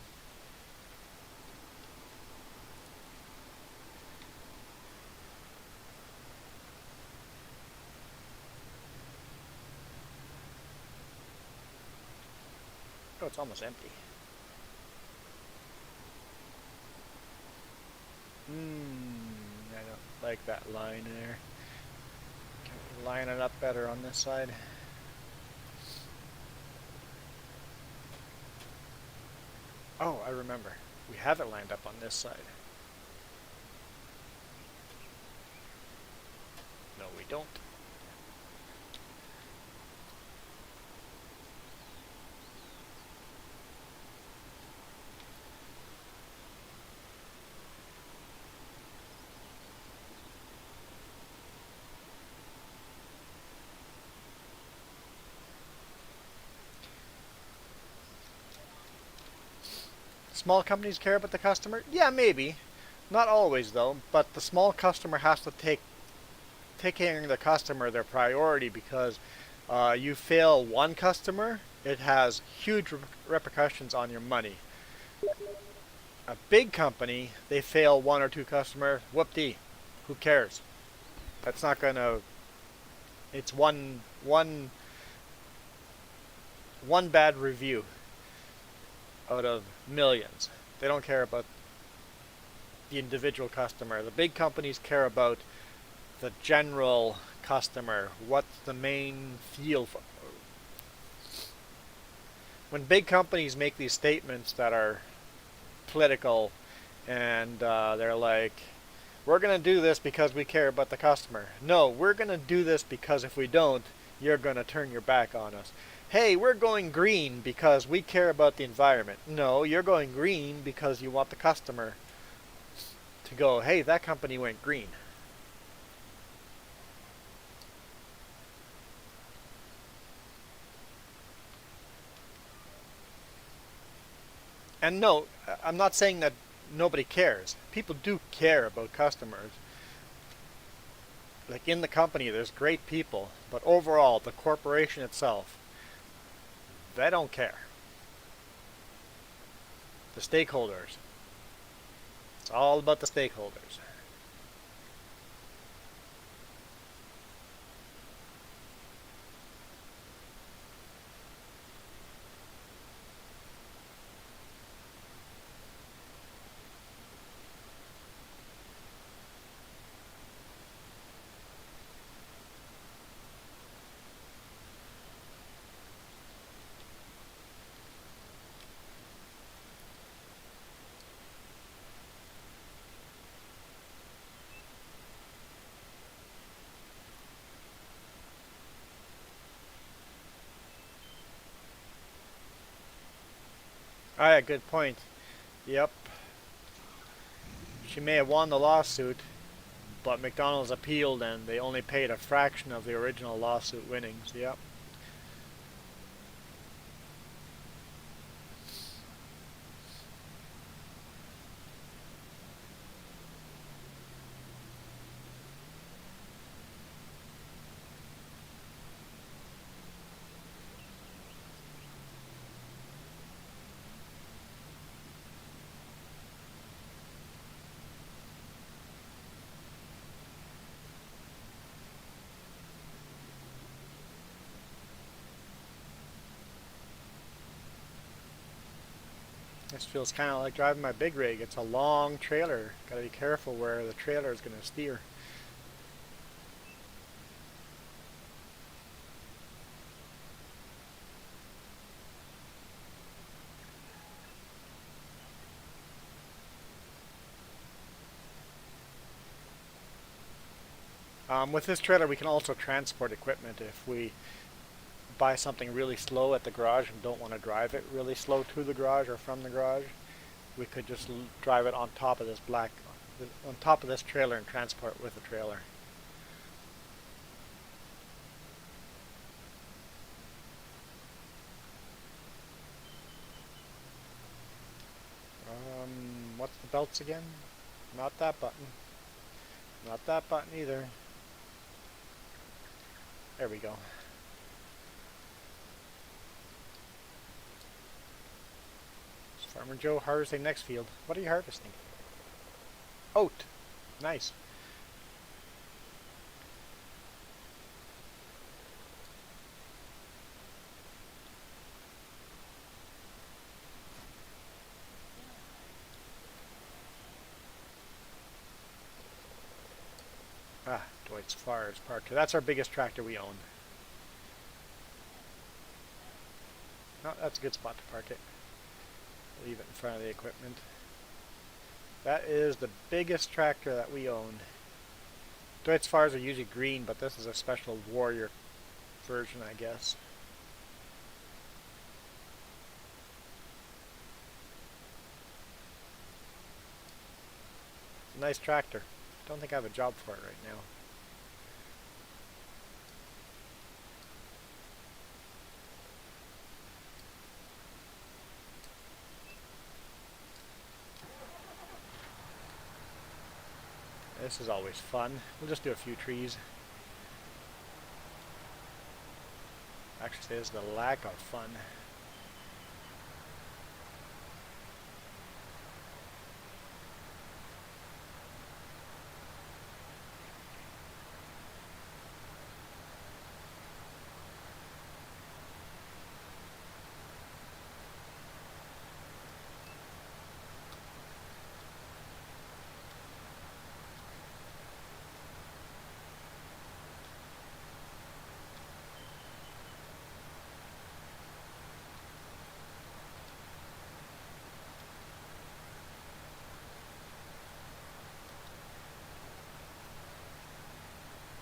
Oh, it's almost empty. I don't like that line there. Can we line it up better on this side? Oh, I remember. We have it lined up on this side. No, we don't. Small companies care about the customer? Yeah, maybe. Not always though, but the small customer has to take care of the customer their priority, because you fail one customer, it has huge repercussions on your money. A big company, they fail one or two customers, whoop-dee, who cares? That's not gonna. It's one bad review out of millions. They don't care about the individual customer. The big companies care about the general customer. What's the main feel for? When big companies make these statements that are political, and they're like, we're going to do this because we care about the customer. No, we're going to do this because if we don't, you're going to turn your back on us. Hey, we're going green because we care about the environment. No, you're going green because you want the customer to go, hey, that company went green. And no, I'm not saying that nobody cares. People do care about customers. Like in the company, there's great people, but overall, the corporation itself, they don't care. The stakeholders. It's all about the stakeholders. Ah, yeah, good point. Yep. She may have won the lawsuit, but McDonald's appealed and they only paid a fraction of the original lawsuit winnings. Yep. This feels kind of like driving my big rig. It's a long trailer. Gotta be careful where the trailer is gonna steer. With this trailer, we can also transport equipment if we buy something really slow at the garage and don't want to drive it really slow to the garage or from the garage. We could just drive it on top of this on top of this trailer and transport it with the trailer. What's the belts again? Not that button. Not that button either. There we go. Farmer Joe harvesting next field. What are you harvesting? Oat. Nice. Ah, Dwight's Flowers Park. That's our biggest tractor we own. No, that's a good spot to park it. Leave it in front of the equipment. That is the biggest tractor that we own. Dwight's Flowers are usually green, but this is a special warrior version, I guess. Nice tractor. Don't think I have a job for it right now. This is always fun. We'll just do a few trees. Actually, this is the lack of fun.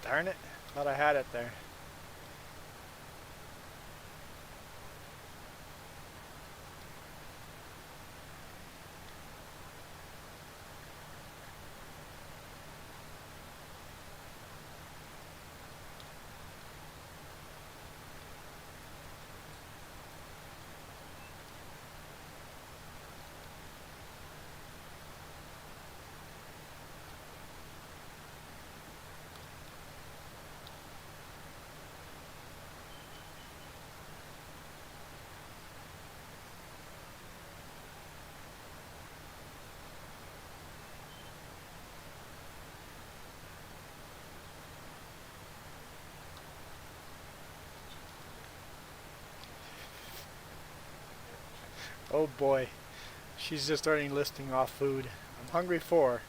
Darn it. Thought I had it there. Oh boy. She's just starting listing off food. I'm hungry for.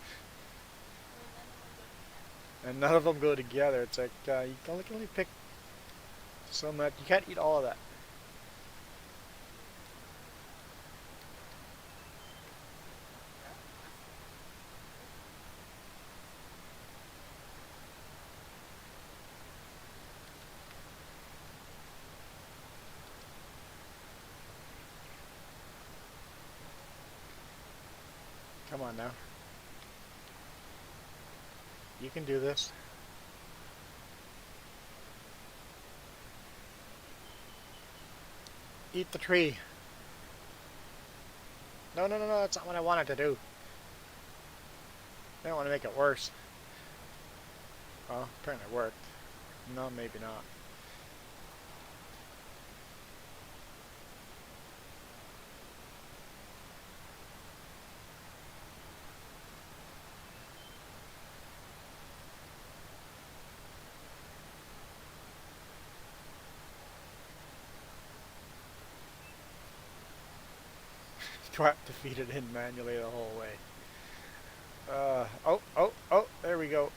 And none of them go together. It's like, you can only pick so much. You can't eat all of that. Come on now. You can do this. Eat the tree. No, no, no, no, that's not what I wanted to do. I don't want to make it worse. Well, apparently it worked. No, maybe not. Twat defeated him manually the whole way. Oh, there we go.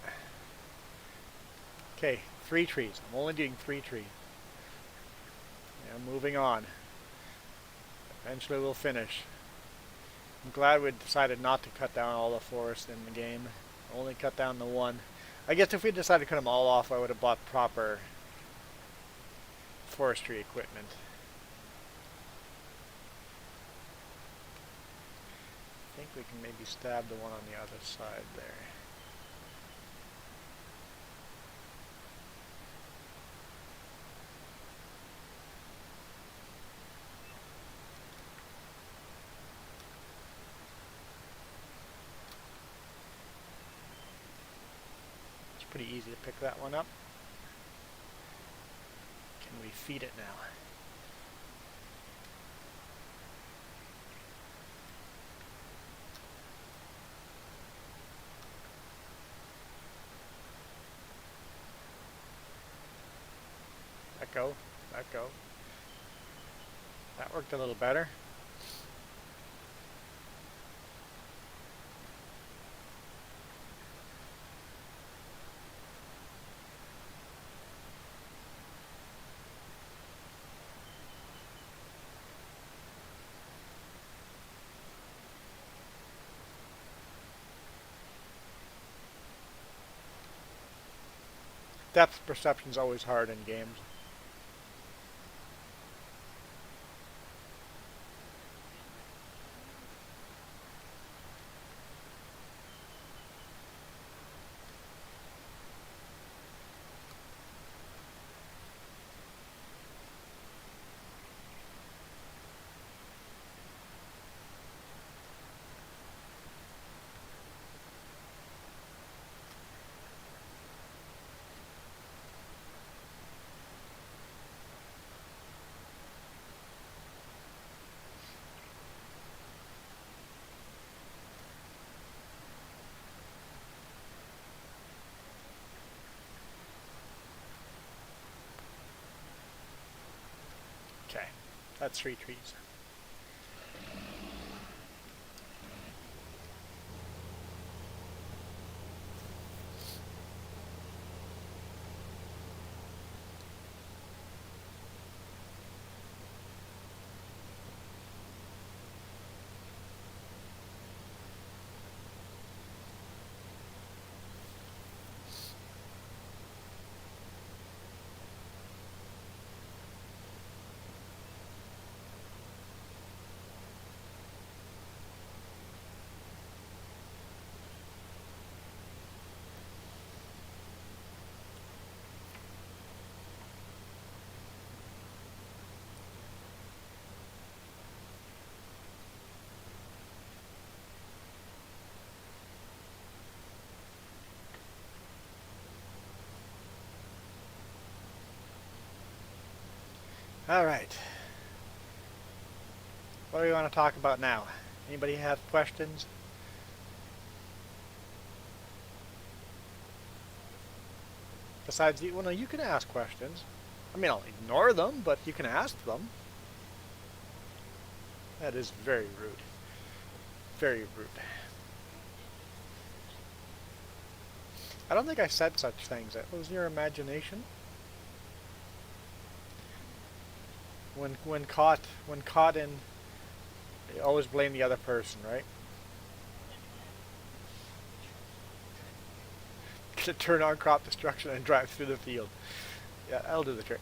Okay, 3 trees. I'm only doing 3 trees. Yeah, moving on. Eventually we'll finish. I'm glad we decided not to cut down all the forest in the game. Only cut down the one. I guess if we decided to cut them all off, I would have bought proper forestry equipment. I think we can maybe stab the one on the other side there. It's pretty easy to pick that one up. Can we feed it now? Let go, let go. That worked a little better. Depth perception is always hard in games. Okay, that's 3 trees. All right. What do we want to talk about now? Anybody have questions? Besides, well, no, you can ask questions. I mean, I'll ignore them, but you can ask them. That is very rude. Very rude. I don't think I said such things. It was your imagination. When caught in, you always blame the other person, right? To turn on crop destruction and drive through the field. Yeah, that'll do the trick.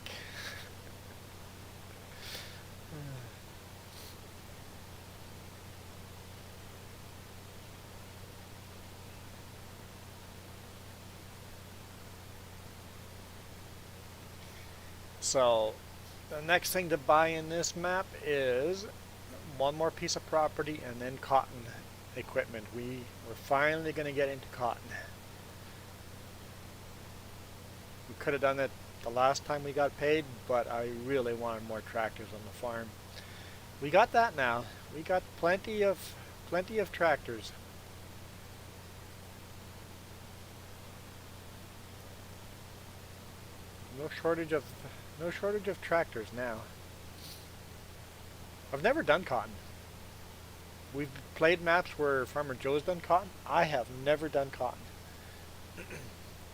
So, the next thing to buy in this map is one more piece of property and then cotton equipment. We're finally going to get into cotton. We could have done it the last time we got paid, but I really wanted more tractors on the farm. We got that now. We got plenty of tractors. No shortage of tractors now. I've never done cotton. We've played maps where Farmer Joe's done cotton. I have never done cotton.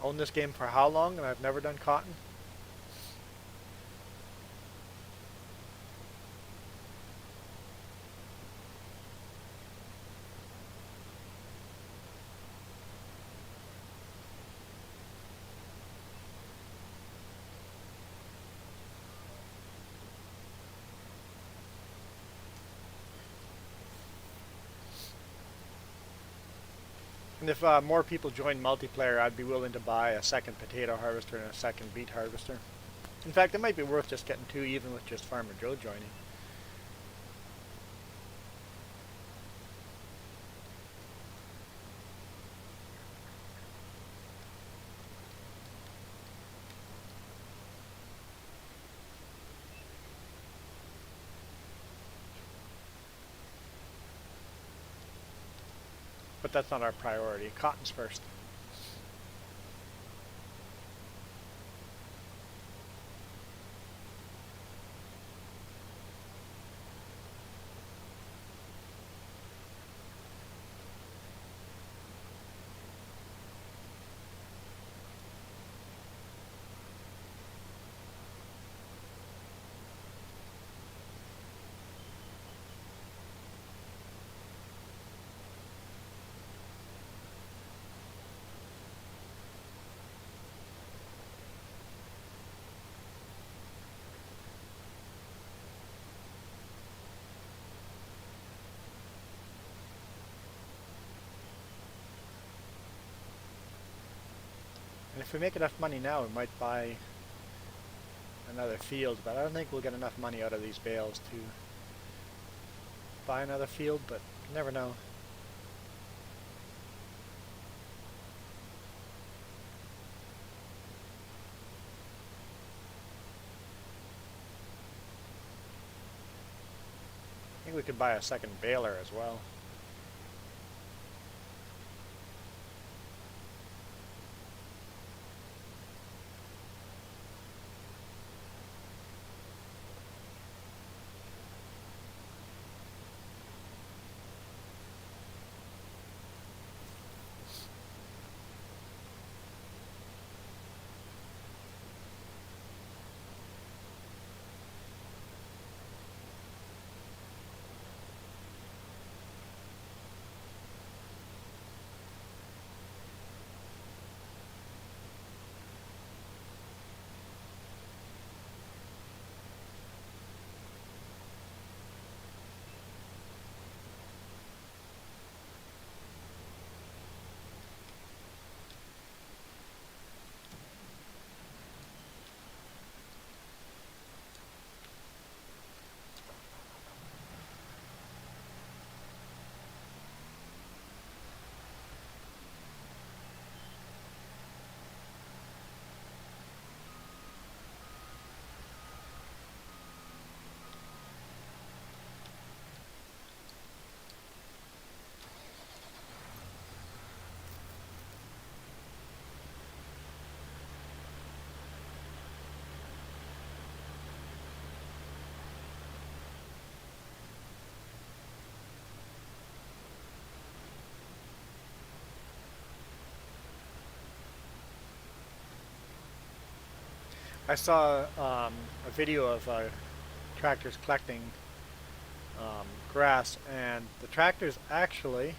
Owned this game for how long and I've never done cotton? And if more people join multiplayer, I'd be willing to buy a second potato harvester and a second beet harvester. In fact, it might be worth just getting two, even with just Farmer Joe joining. But that's not our priority. Cotton's first. And if we make enough money now, we might buy another field, but I don't think we'll get enough money out of these bales to buy another field, but you never know. I think we could buy a second baler as well. I saw a video of tractors collecting grass, and the tractors actually,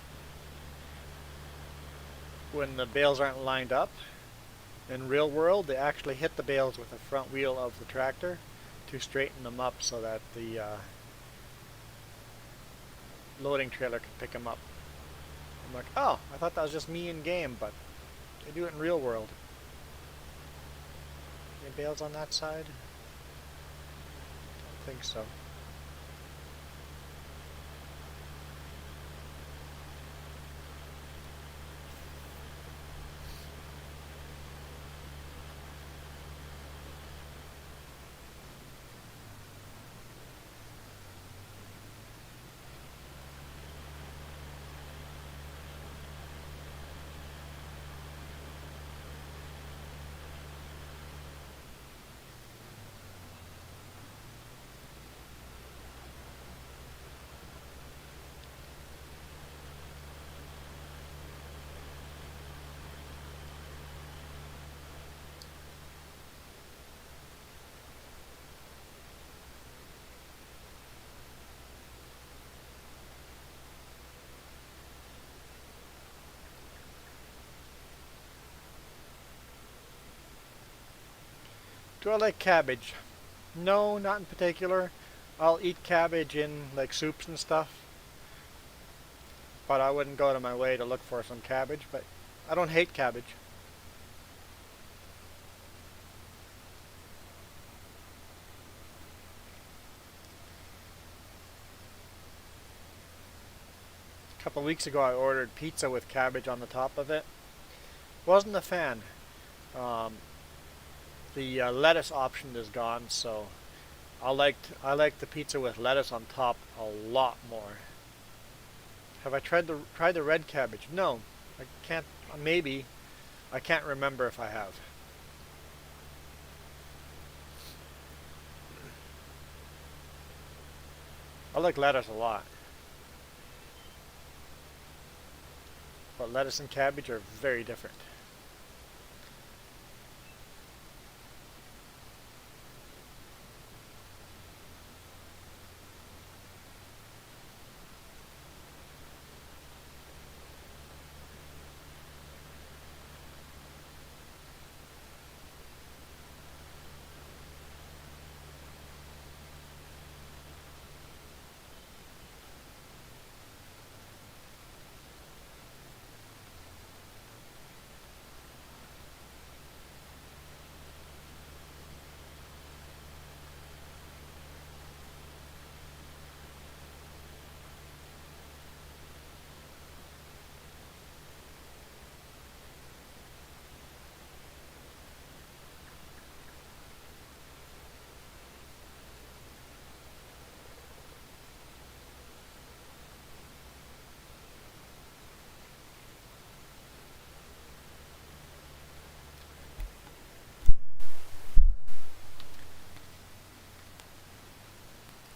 when the bales aren't lined up, in real world, they actually hit the bales with the front wheel of the tractor to straighten them up so that the loading trailer can pick them up. I'm like, oh, I thought that was just me in game, but they do it in real world. Any bales on that side? Don't think so. Do I like cabbage? No, not in particular. I'll eat cabbage in like soups and stuff. but I wouldn't go to my way to look for some cabbage, but I don't hate cabbage. A couple weeks ago I ordered pizza with cabbage on the top of it. Wasn't a fan. Um, the lettuce option is gone, so I liked the pizza with lettuce on top a lot more. Have I tried the red cabbage? No, I can't. Maybe I can't remember if I have. I like lettuce a lot, but lettuce and cabbage are very different.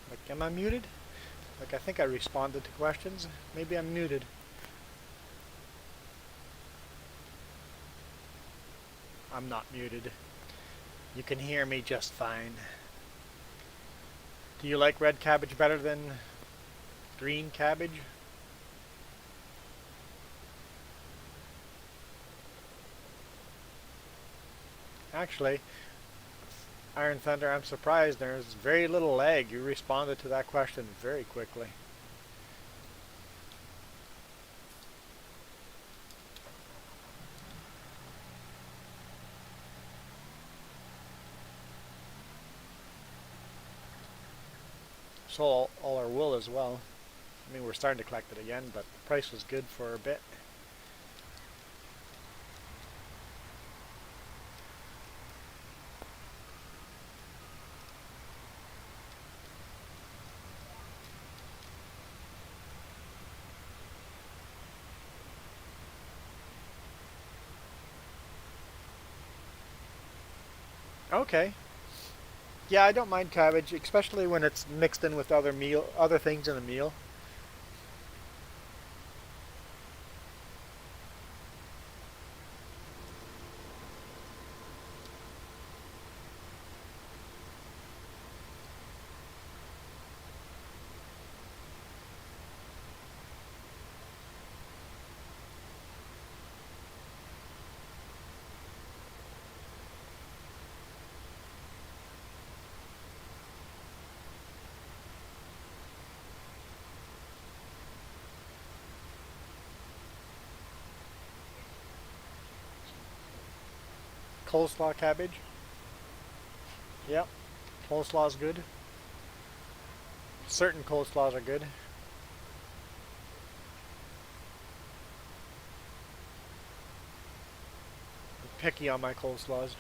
Like, am I muted? Like, I think I responded to questions. Maybe I'm muted. I'm not muted. You can hear me just fine. Do you like red cabbage better than green cabbage? Actually, Iron Thunder, I'm surprised there's very little lag. You responded to that question very quickly. So all our wool as well. I mean, we're starting to collect it again, but the price was good for a bit. Okay. Yeah, I don't mind cabbage, especially when it's mixed in with other things in a meal. Coleslaw cabbage. Yep. Coleslaw's good. Certain coleslaws are good. I'm picky on my coleslaws.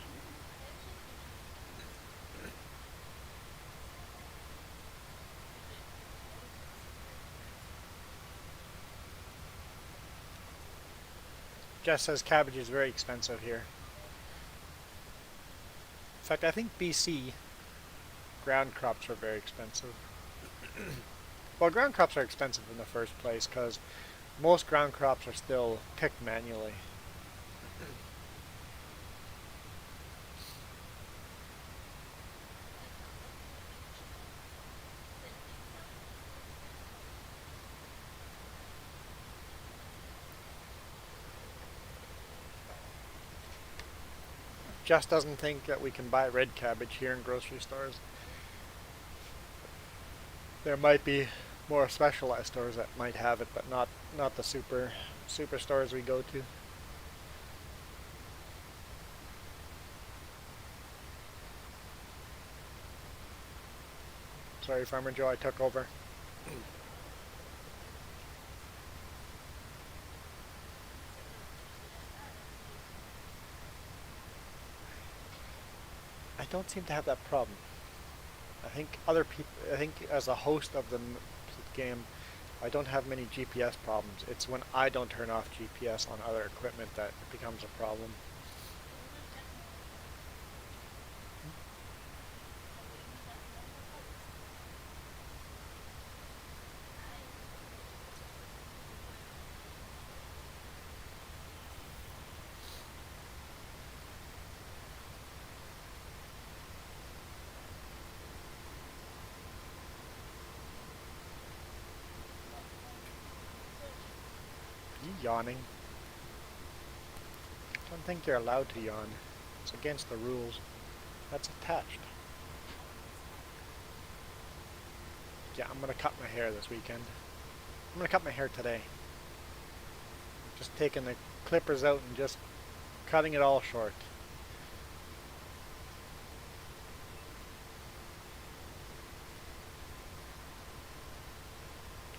Jess says cabbage is very expensive here. In fact, I think BC ground crops are very expensive. Well, ground crops are expensive in the first place because most ground crops are still picked manually. Jess doesn't think that we can buy red cabbage here in grocery stores. There might be more specialized stores that might have it, but not the super stores we go to. Sorry, Farmer Joe, I took over. I don't seem to have that problem. I think other people. I think as a host of the game, I don't have many GPS problems. It's when I don't turn off GPS on other equipment that it becomes a problem. You yawning? I don't think you're allowed to yawn. It's against the rules. That's attached. Yeah, I'm gonna cut my hair this weekend. I'm gonna cut my hair today. Just taking the clippers out and just cutting it all short.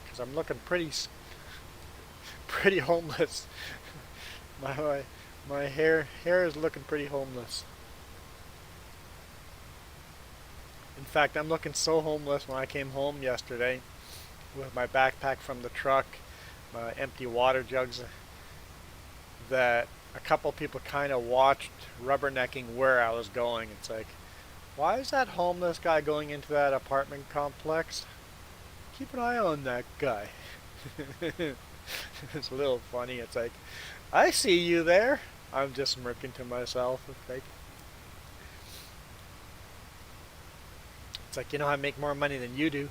Because I'm looking pretty homeless. my my hair is looking pretty homeless. In fact, I'm looking so homeless when I came home yesterday with my backpack from the truck, my empty water jugs, that a couple people kind of watched rubbernecking where I was going. It's like, why is that homeless guy going into that apartment complex? Keep an eye on that guy. It's a little funny. It's like, I see you there. I'm just smirking to myself. It's like, I make more money than you do.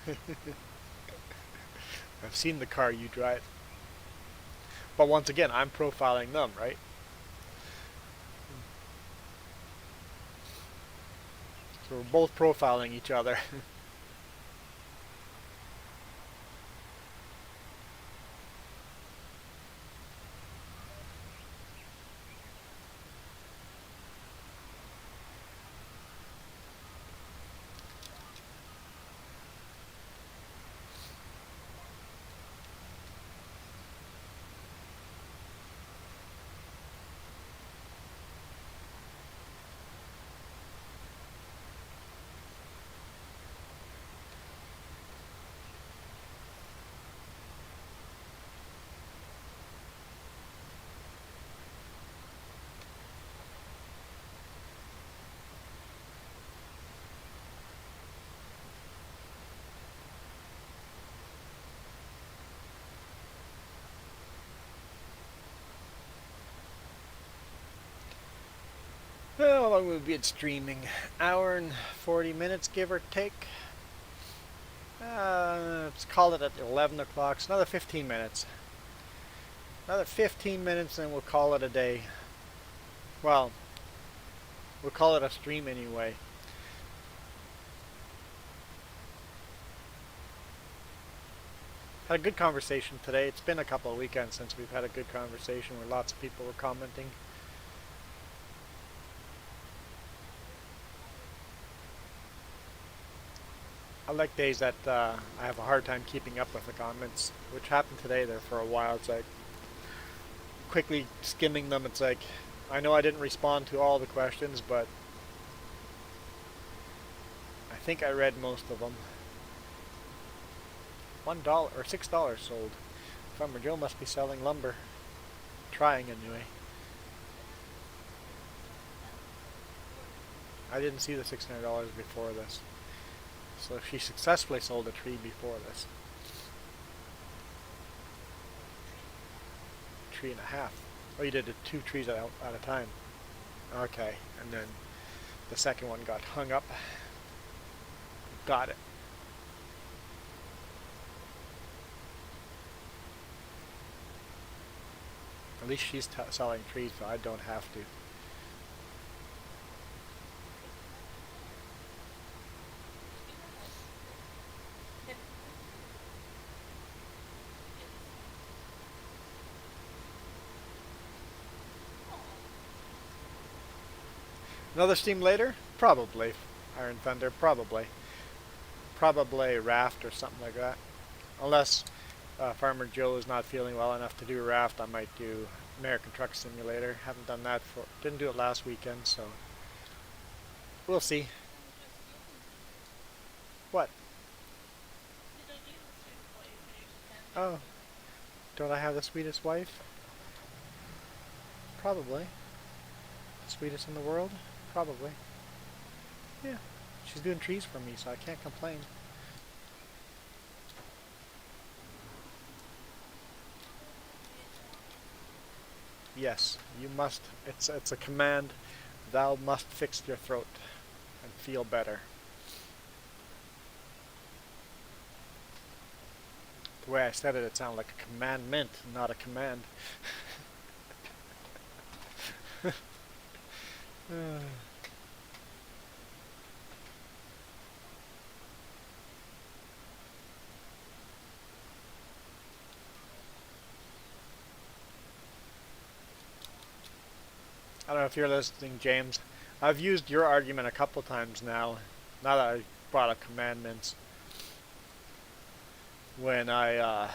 I've seen the car you drive. But once again, I'm profiling them, right? So we're both profiling each other. How long will we be streaming? Hour and 40 minutes, give or take. Let's call it at 11 o'clock. It's another 15 minutes. Another 15 minutes and we'll call it a day. Well, we'll call it a stream anyway. Had a good conversation today. It's been a couple of weekends since we've had a good conversation where lots of people were commenting. I like days that I have a hard time keeping up with the comments, which happened today there for a while. It's like quickly skimming them. It's like, I know I didn't respond to all the questions, but I think I read most of them. $1 or $6 sold. Farmer Joe must be selling lumber. Trying anyway. I didn't see the $600 before this. So she successfully sold a tree before this. Tree and a half. Oh, you did it 2 trees at a time. Okay, and then the second one got hung up. Got it. At least she's selling trees, so I don't have to. Another Steam later? Probably. Iron Thunder, probably. Probably Raft or something like that. Unless Farmer Joe is not feeling well enough to do Raft, I might do American Truck Simulator. Haven't done that for, didn't do it last weekend, so we'll see. What? Oh, don't I have the sweetest wife? Probably. Sweetest in the world? Probably. Yeah. She's doing trees for me, so I can't complain. Yes, you must. It's a command. Thou must fix your throat and feel better. The way I said it, it sounded like a commandment, not a command. I don't know if you're listening, James. I've used your argument a couple times now. Now that I brought up commandments, when I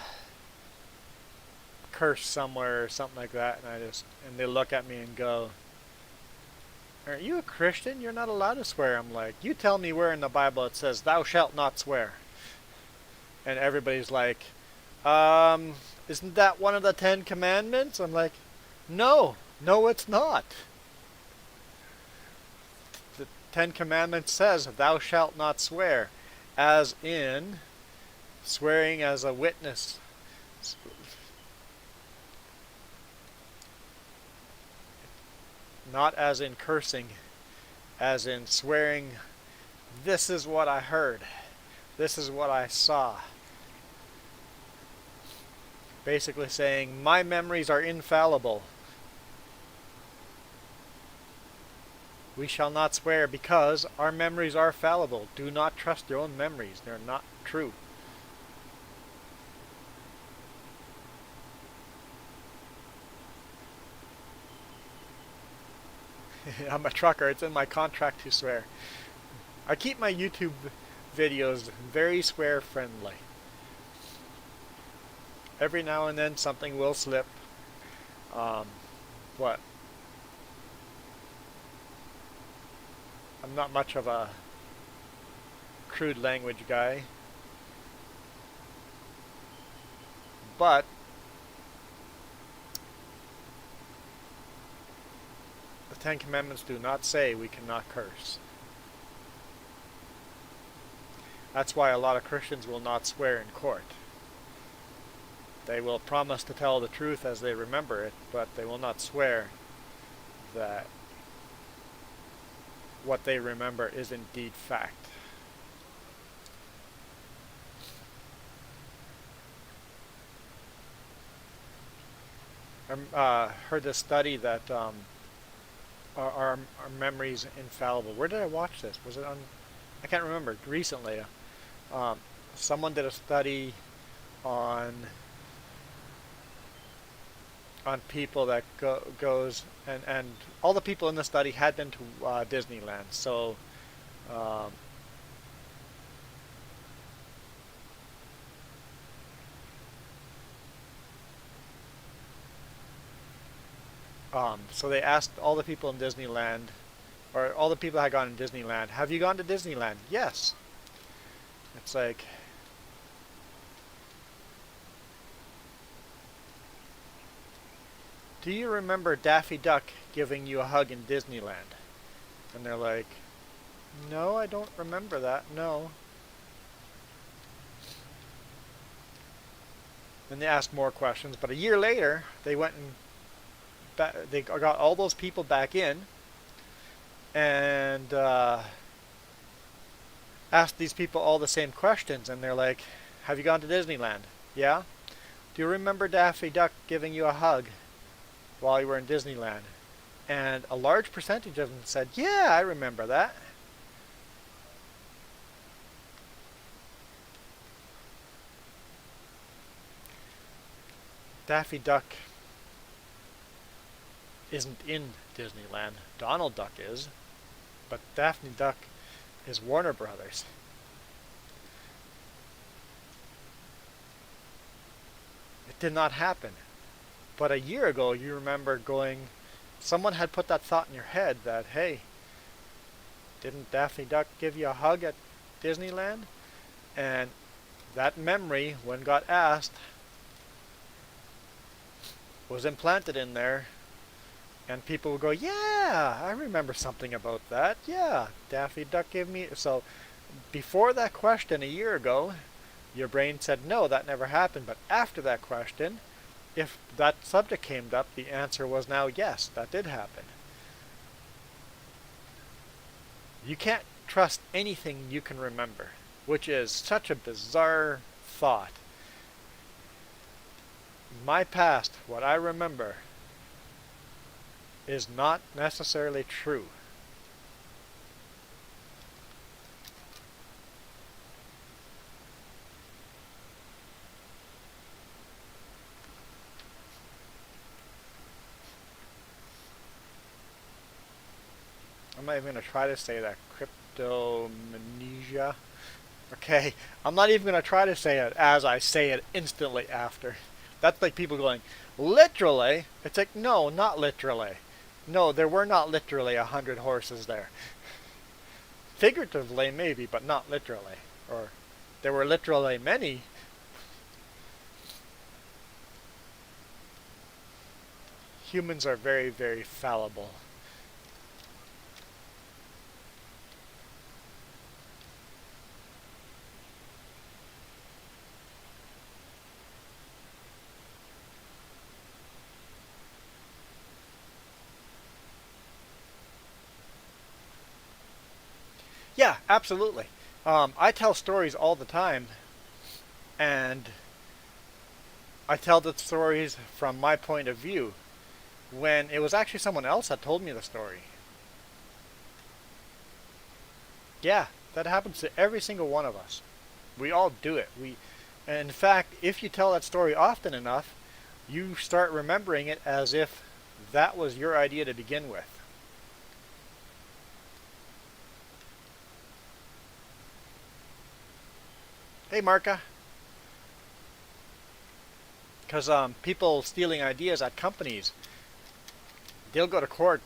curse somewhere or something like that, and they look at me and go, "Aren't you a Christian? You're not allowed to swear." I'm like, "You tell me where in the Bible it says thou shalt not swear." And everybody's like, isn't that one of the 10 Commandments? I'm like, no, no, it's not. The 10 Commandments says thou shalt not swear, as in swearing as a witness. Not as in cursing, as in swearing, this is what I heard, this is what I saw. Basically saying, my memories are infallible. We shall not swear because our memories are fallible. Do not trust your own memories. They're not true. I'm a trucker. It's in my contract to swear. I keep my YouTube videos very swear friendly. Every now and then something will slip. What? I'm not much of a crude language guy. But the 10 Commandments do not say we cannot curse. That's why a lot of Christians will not swear in court. They will promise to tell the truth as they remember it, but they will not swear that what they remember is indeed fact. I heard this study that our memory's infallible. Where did I watch this? Was it on? I can't remember. Recently, someone did a study on people that goes and all the people in the study had been to Disneyland. So um, so they asked all the people in Disneyland, or all the people that had gone to Disneyland, have you gone to Disneyland? Yes. It's like, do you remember Daffy Duck giving you a hug in Disneyland? And they're like, no, I don't remember that, no. Then they asked more questions, but a year later, they went and they got all those people back in and asked these people all the same questions, and they're like, have you gone to Disneyland? Yeah. Do you remember Daffy Duck giving you a hug while you were in Disneyland? And a large percentage of them said, yeah, I remember that. Daffy Duck isn't in Disneyland. Donald Duck is. But Daphne Duck is Warner Brothers. It did not happen. But a year ago, you remember going, someone had put that thought in your head that, hey, didn't Daffy Duck give you a hug at Disneyland? And that memory, when got asked, was implanted in there. And people would go, yeah, I remember something about that. Yeah, Daffy Duck gave me. So before that question a year ago, your brain said, no, that never happened. But after that question, if that subject came up, the answer was now yes, that did happen. You can't trust anything you can remember, which is such a bizarre thought. My past, what I remember, is not necessarily true. I'm not even going to try to say that. Cryptomnesia. Okay, I'm not even going to try to say it as I say it instantly after. That's like people going, literally? It's like, no, not literally. No, there were not literally 100 horses there. Figuratively, maybe, but not literally. Or there were literally many. Humans are very, very fallible. Yeah, absolutely. I tell stories all the time, and I tell the stories from my point of view when it was actually someone else that told me the story. Yeah, that happens to every single one of us. We all do it. And in fact, if you tell that story often enough, you start remembering it as if that was your idea to begin with. Hey, Marka. Because people stealing ideas at companies, they'll go to court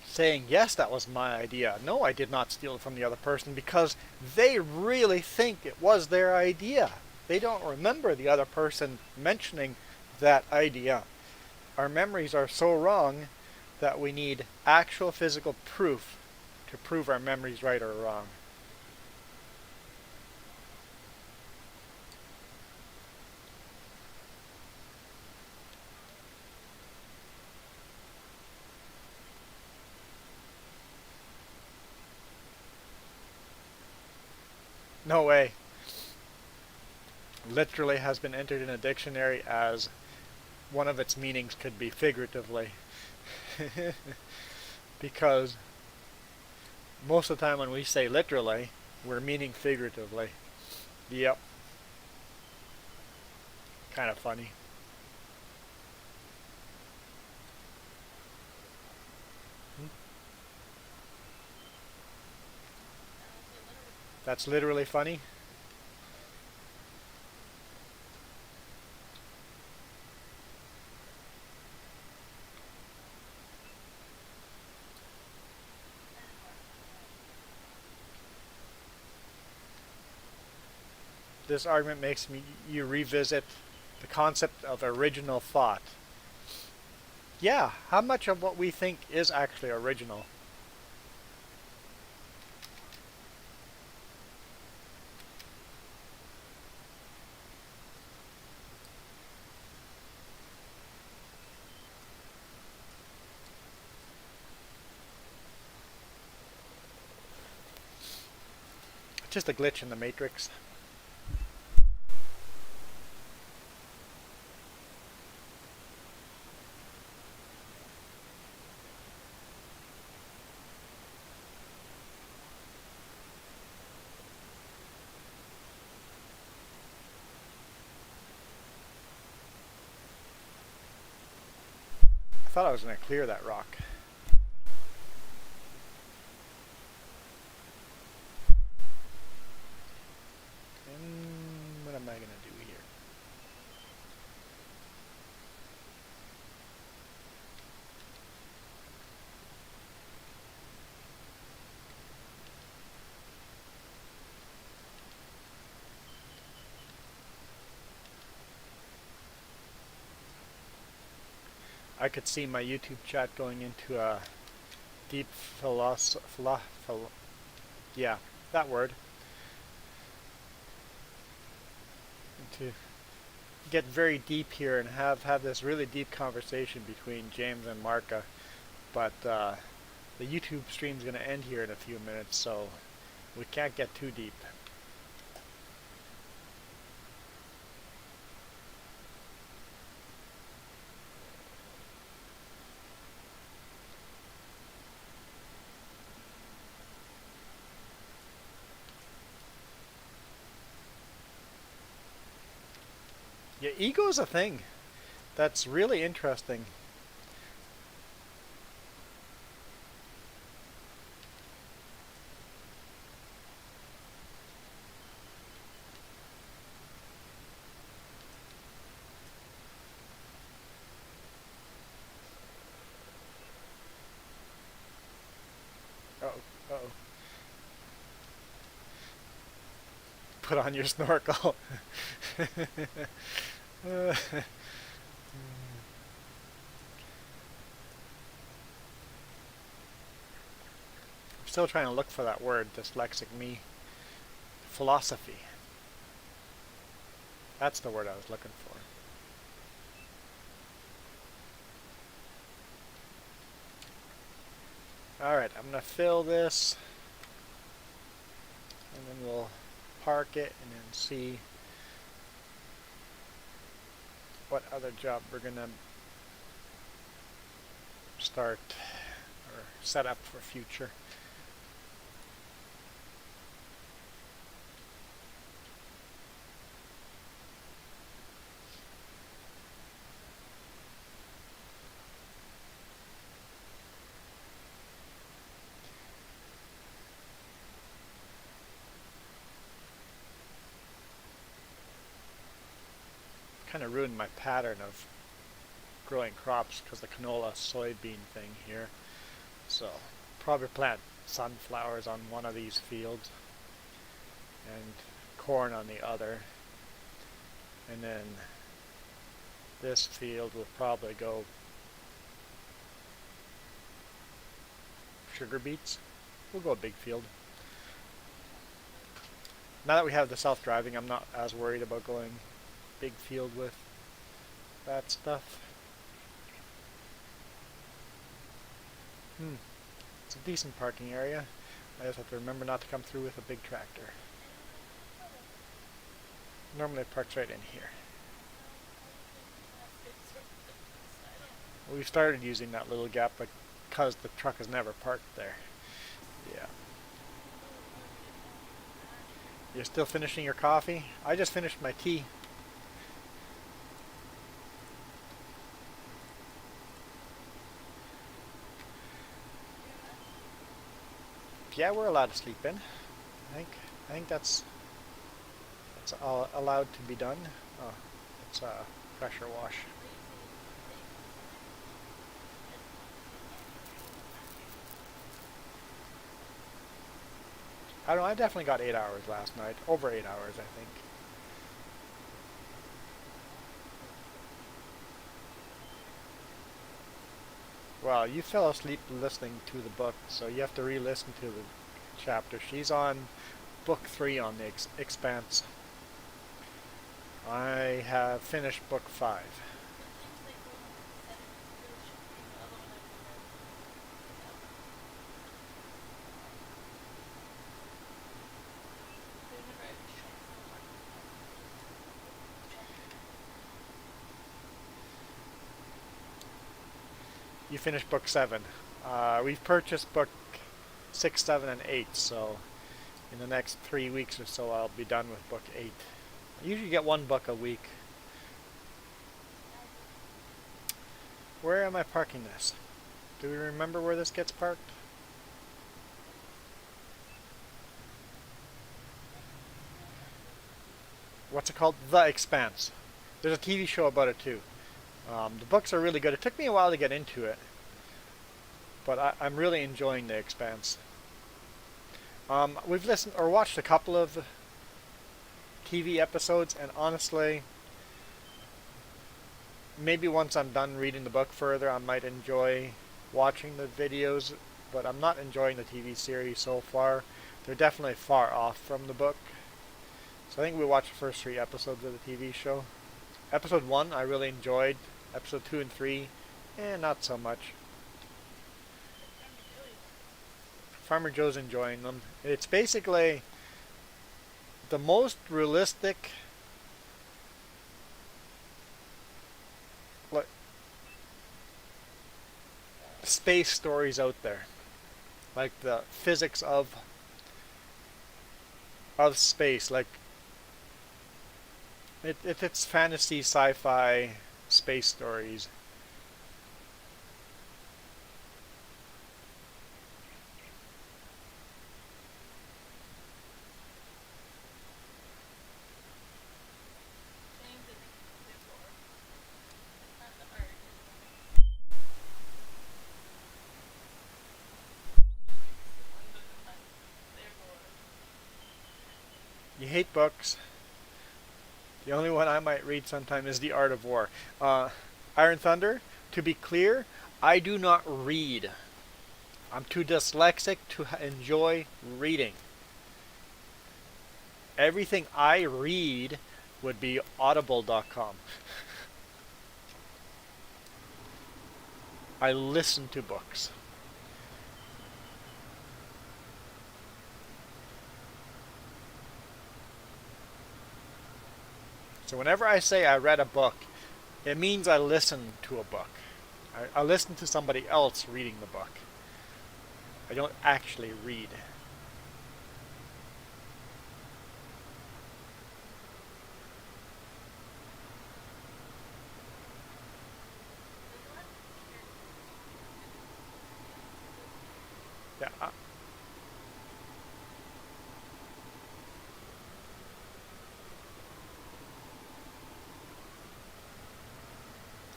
saying, yes, that was my idea. No, I did not steal it from the other person, because they really think it was their idea. They don't remember the other person mentioning that idea. Our memories are so wrong that we need actual physical proof to prove our memories right or wrong. No way. Literally has been entered in a dictionary as one of its meanings could be figuratively. Because most of the time when we say literally, we're meaning figuratively. Yep. Kind of funny. That's literally funny. This argument makes you revisit the concept of original thought. Yeah, how much of what we think is actually original? Just a glitch in the matrix. I thought I was going to clear that rock. I could see my YouTube chat going into a deep yeah, that word. To get very deep here and have this really deep conversation between James and Marka, but the YouTube stream's going to end here in a few minutes, so we can't get too deep. Yeah, ego's a thing that's really interesting. Uh oh, uh oh. Put on your snorkel. I'm still trying to look for that word, dyslexic me. Philosophy. That's the word I was looking for. Alright, I'm going to fill this, and then we'll park it and then see what other job we're going to start or set up for future. Kind of ruined my pattern of growing crops because the canola soybean thing here. So probably plant sunflowers on one of these fields and corn on the other. And then this field will probably go sugar beets. We'll go a big field. Now that we have the self-driving, I'm not as worried about going big field with that stuff. It's a decent parking area. I just have to remember not to come through with a big tractor. Normally it parks right in here. We've started using that little gap because the truck has never parked there. Yeah. You're still finishing your coffee? I just finished my tea. Yeah, we're allowed to sleep in. I think that's all allowed to be done. Oh, it's a pressure wash. I don't know, I definitely got 8 hours last night. Over 8 hours, I think. Well, you fell asleep listening to the book, so you have to re-listen to the chapter. She's on book 3 on the Expanse. I have finished book 5. You finished book 7. We've purchased book 6, 7, and 8, so in the next 3 weeks or so I'll be done with book 8. I usually get 1 book a week. Where am I parking this? Do we remember where this gets parked? What's it called? The Expanse. There's a TV show about it too. The books are really good. It took me a while to get into it, but I'm really enjoying The Expanse. We've listened or watched a couple of TV episodes, and honestly, maybe once I'm done reading the book further, I might enjoy watching the videos, but I'm not enjoying the TV series so far. They're definitely far off from the book. So I think we watched the first 3 episodes of the TV show. Episode 1 I really enjoyed. Episode 2 and 3, not so much. Farmer Joe's enjoying them. It's basically the most realistic like, space stories out there. Like the physics of space. Like it's fantasy, sci-fi, space stories. You hate books. The only one I might read sometime is The Art of War. Iron Thunder, to be clear, I do not read. I'm too dyslexic to enjoy reading. Everything I read would be audible.com. I listen to books. So whenever I say I read a book, it means I listened to a book. I listen to somebody else reading the book. I don't actually read. Yeah,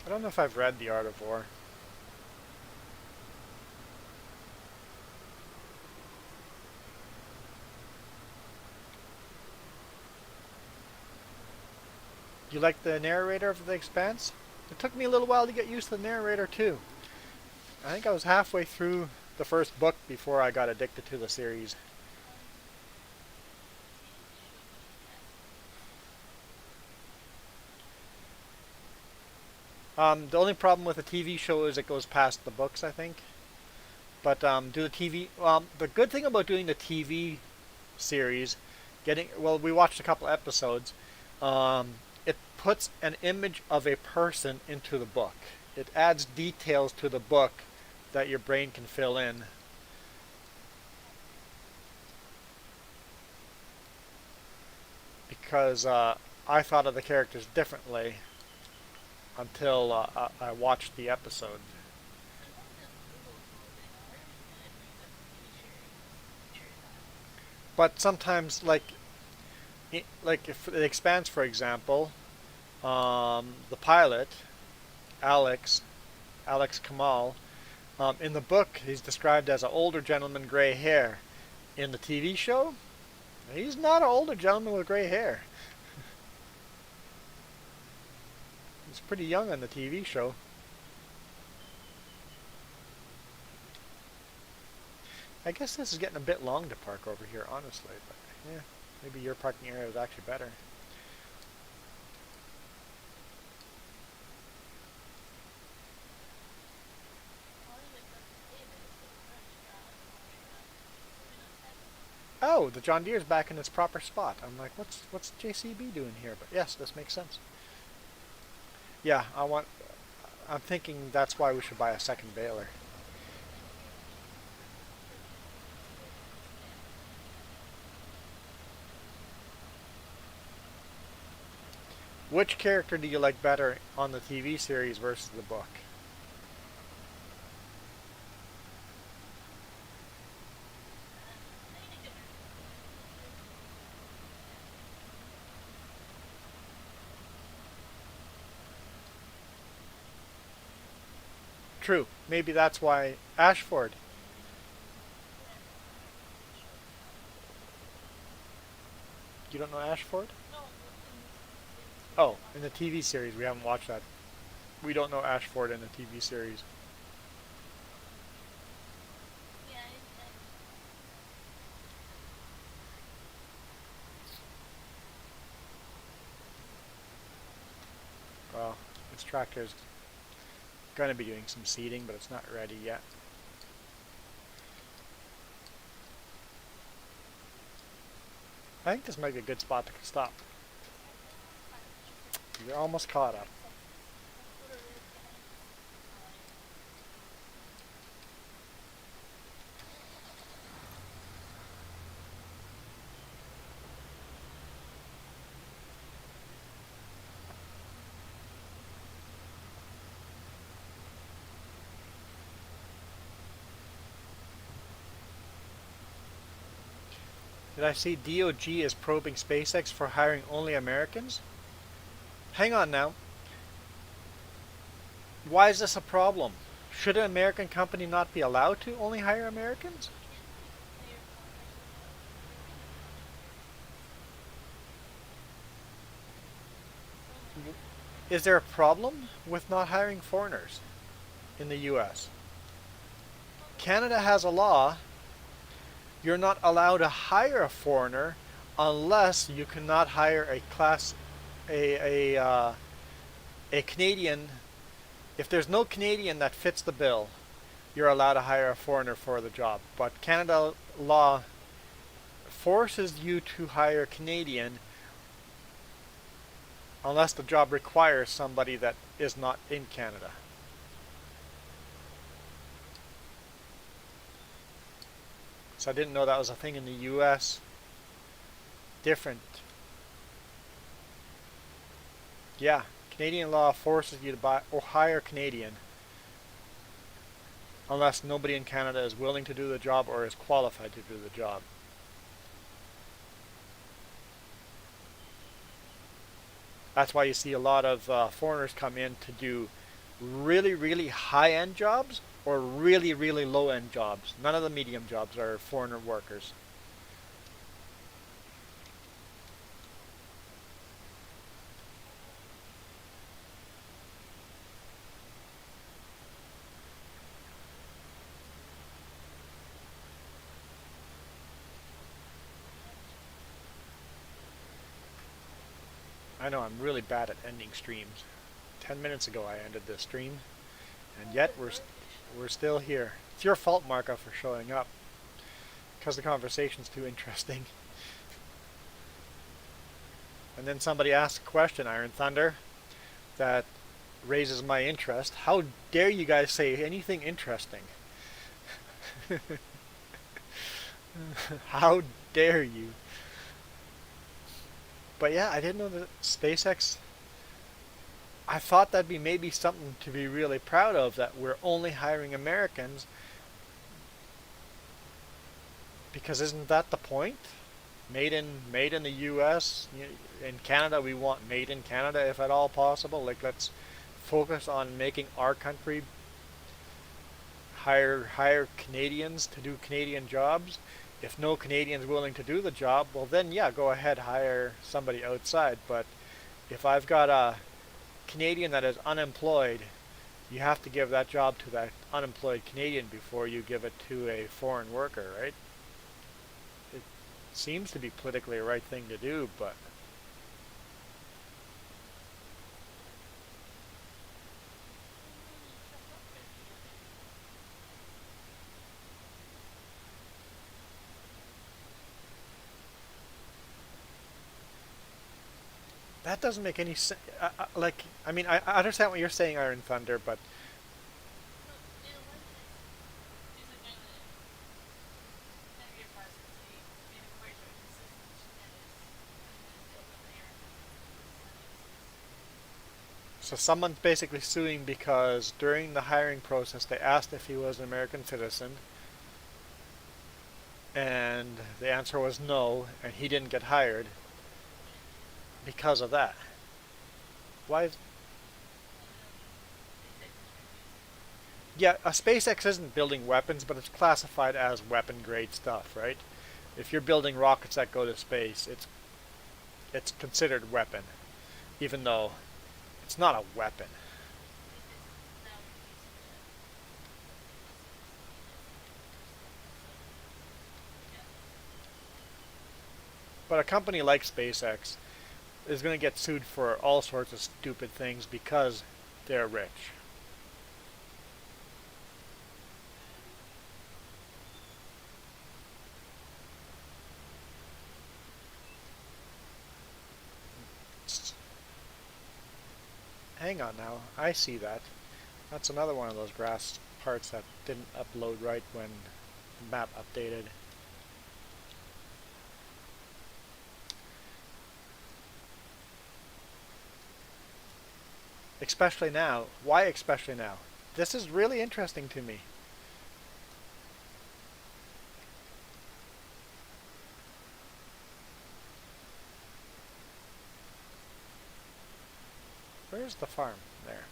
I don't know if I've read The Art of War. You like the narrator of The Expanse? It took me a little while to get used to the narrator too. I think I was halfway through the first book before I got addicted to the series. The only problem with the TV show is it goes past the books, I think. But do the TV. The good thing about doing the TV series, we watched a couple episodes. It puts an image of a person into the book. It adds details to the book that your brain can fill in. Because I thought of the characters differently until I watched the episode. But sometimes, like if it expands, for example, the pilot, Alex, Alex Kamal, in the book he's described as an older gentleman, gray hair. In the TV show, he's not an older gentleman with gray hair. He's pretty young on the TV show. I guess this is getting a bit long to park over here, honestly, but yeah, maybe your parking area is actually better. Oh, the John Deere's back in its proper spot. I'm like, what's JCB doing here? But yes, this makes sense. Yeah, I'm thinking that's why we should buy a second baler. Which character do you like better on the TV series versus the book? True. Maybe that's why Ashford. You don't know Ashford? Oh, in the TV series, we haven't watched that. We don't know Ashford in the TV series. Yeah, Well, this tractor's going to be doing some seeding, but it's not ready yet. I think this might be a good spot to stop. You're almost caught up. Did I see DOG is probing SpaceX for hiring only Americans? Hang on now. Why is this a problem? Should an American company not be allowed to only hire Americans? Is there a problem with not hiring foreigners in the US? Canada has a law. You're not allowed to hire a foreigner unless you cannot hire a Canadian. If there's no Canadian that fits the bill, you're allowed to hire a foreigner for the job. But Canada law forces you to hire Canadian unless the job requires somebody that is not in Canada. So I didn't know that was a thing in the US. Different. Yeah, Canadian law forces you to buy or hire Canadian unless nobody in Canada is willing to do the job or is qualified to do the job. That's why you see a lot of foreigners come in to do really, really high-end jobs or really, really low-end jobs. None of the medium jobs are foreigner workers. I know I'm really bad at ending streams. 10 minutes ago I ended this stream, and yet we're still here. It's your fault, Marco, for showing up, because the conversation's too interesting. And then somebody asks a question, Iron Thunder, that raises my interest. How dare you guys say anything interesting? How dare you? But yeah, I didn't know that SpaceX. I thought that'd be maybe something to be really proud of, that we're only hiring Americans. Because isn't that the point? Made in the U.S. In Canada, we want made in Canada if at all possible. Like, let's focus on making our country hire Canadians to do Canadian jobs. If no Canadian's willing to do the job, well then yeah, go ahead, hire somebody outside. But if I've got a Canadian that is unemployed, you have to give that job to that unemployed Canadian before you give it to a foreign worker, right? It seems to be politically a right thing to do, but that doesn't make any sense. Like, I mean, I understand what you're saying, Iron Thunder, but so someone's basically suing because during the hiring process they asked if he was an American citizen, and the answer was no, and he didn't get hired because of that. Why? Yeah, a SpaceX isn't building weapons, but it's classified as weapon grade stuff, right? If you're building rockets that go to space, it's considered weapon, even though it's not a weapon. But a company like SpaceX is going to get sued for all sorts of stupid things because they're rich. Hang on now, I see that. That's another one of those grass parts that didn't upload right when the map updated. Especially now. Why especially now? This is really interesting to me. Where's the farm? There.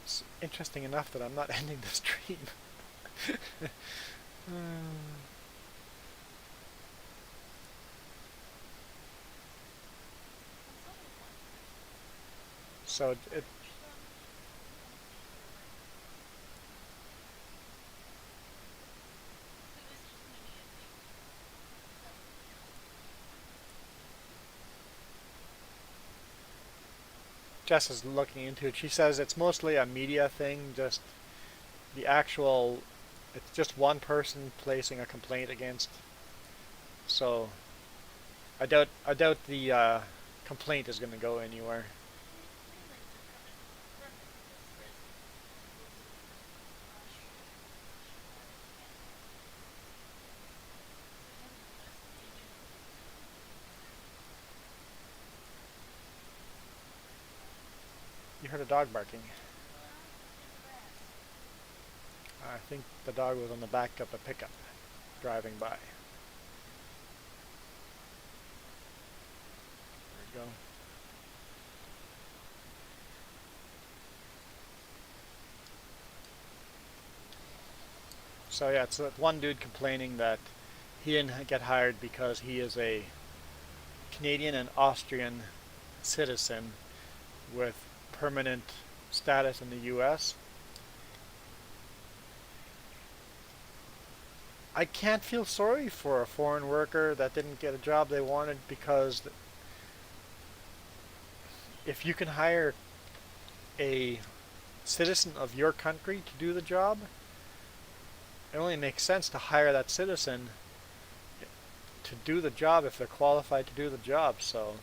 It's interesting enough that I'm not ending the stream. So it Jess is looking into it. She says it's mostly a media thing, just the actual, it's just one person placing a complaint against. So I doubt the complaint is going to go anywhere. You heard a dog barking. I think the dog was on the back of a pickup driving by. There we go. So yeah, it's that one dude complaining that he didn't get hired because he is a Canadian and Austrian citizen with permanent status in the US. I can't feel sorry for a foreign worker that didn't get a job they wanted, because if you can hire a citizen of your country to do the job, it only makes sense to hire that citizen to do the job if they're qualified to do the job. So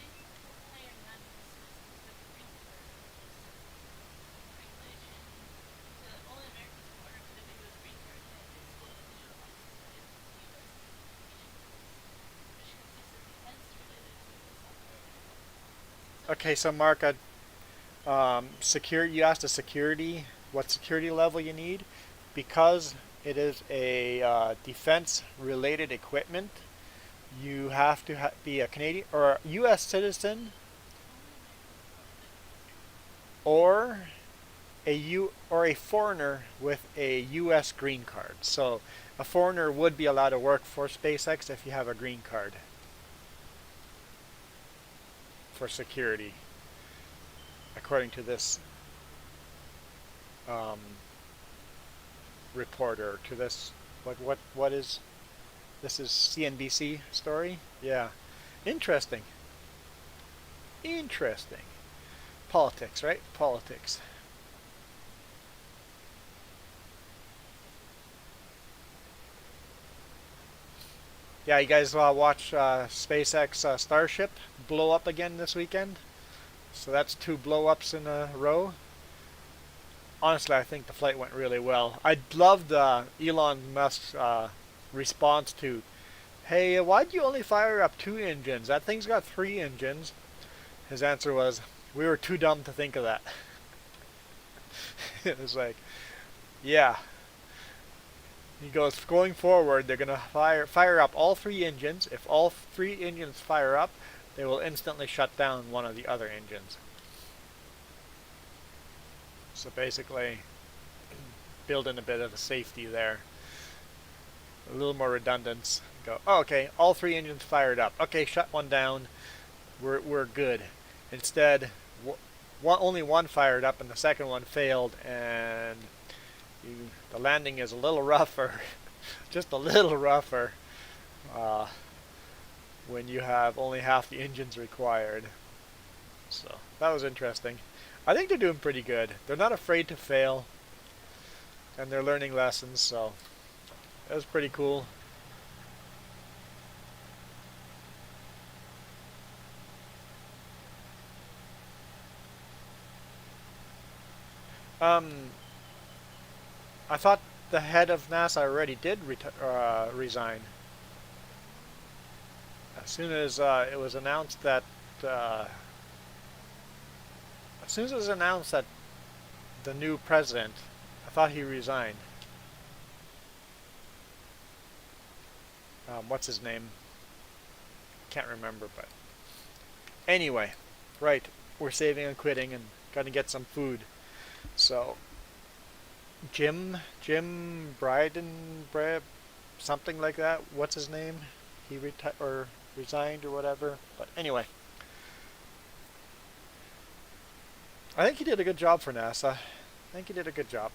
okay, so Mark, you asked a security, what security level you need, because it is a defense-related equipment. You have to be a Canadian or a U.S. citizen, or a foreigner with a U.S. green card. So a foreigner would be allowed to work for SpaceX if you have a green card for security, according to this um, reporter. To this, what is this? Is CNBC story? Yeah, interesting. Interesting. Politics, right? Politics. Yeah, you guys watch SpaceX Starship blow up again this weekend? So that's two blow-ups in a row. Honestly, I think the flight went really well. I loved Elon Musk's response to, "Hey, why'd you only fire up two engines? That thing's got three engines." His answer was, "We were too dumb to think of that." It was like, yeah. He goes, going forward, they're gonna fire up all three engines. If all three engines fire up, they will instantly shut down one of the other engines. So basically, build in a bit of a safety there, a little more redundance. Go, oh, okay, all three engines fired up. Okay, shut one down. We're good. Instead, only one fired up, and the second one failed, and the landing is a little rougher. just a little rougher uh, when you have only half the engines required. So that was interesting. I think they're doing pretty good. They're not afraid to fail, and they're learning lessons. So that was pretty cool. Um, I thought the head of NASA already did resign. As soon as it was announced that, uh, as soon as it was announced that the new president, I thought he resigned. What's his name? Can't remember, but anyway, right. We're saving and quitting and gonna get some food. So Jim Bryden, something like that. What's his name? He or resigned or whatever. But anyway, I think he did a good job for NASA. I think he did a good job.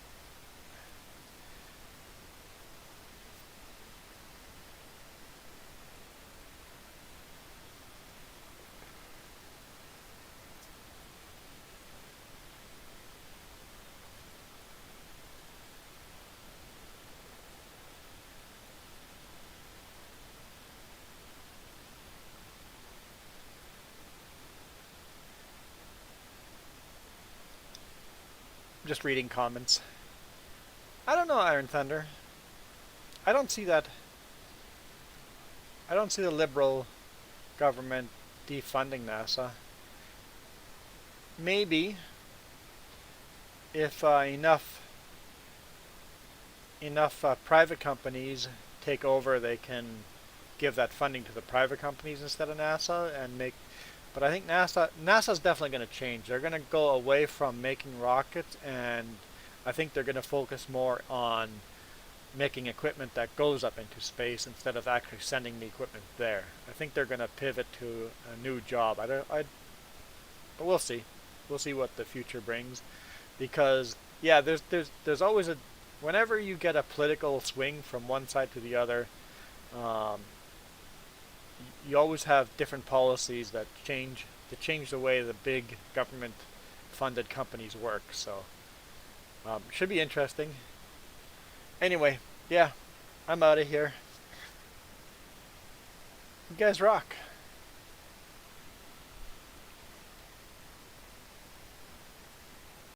Just reading comments. I don't know, Iron Thunder. I don't see that. I don't see the liberal government defunding NASA. Maybe if enough private companies take over, they can give that funding to the private companies instead of NASA and make. But I think NASA's definitely going to change. They're going to go away from making rockets, and I think they're going to focus more on making equipment that goes up into space instead of actually sending the equipment there. I think they're going to pivot to a new job. But we'll see. We'll see what the future brings, because yeah, there's always a whenever you get a political swing from one side to the other, um, you always have different policies that change the way the big government funded companies work. So should be interesting. Anyway, yeah, I'm out of here. You guys rock.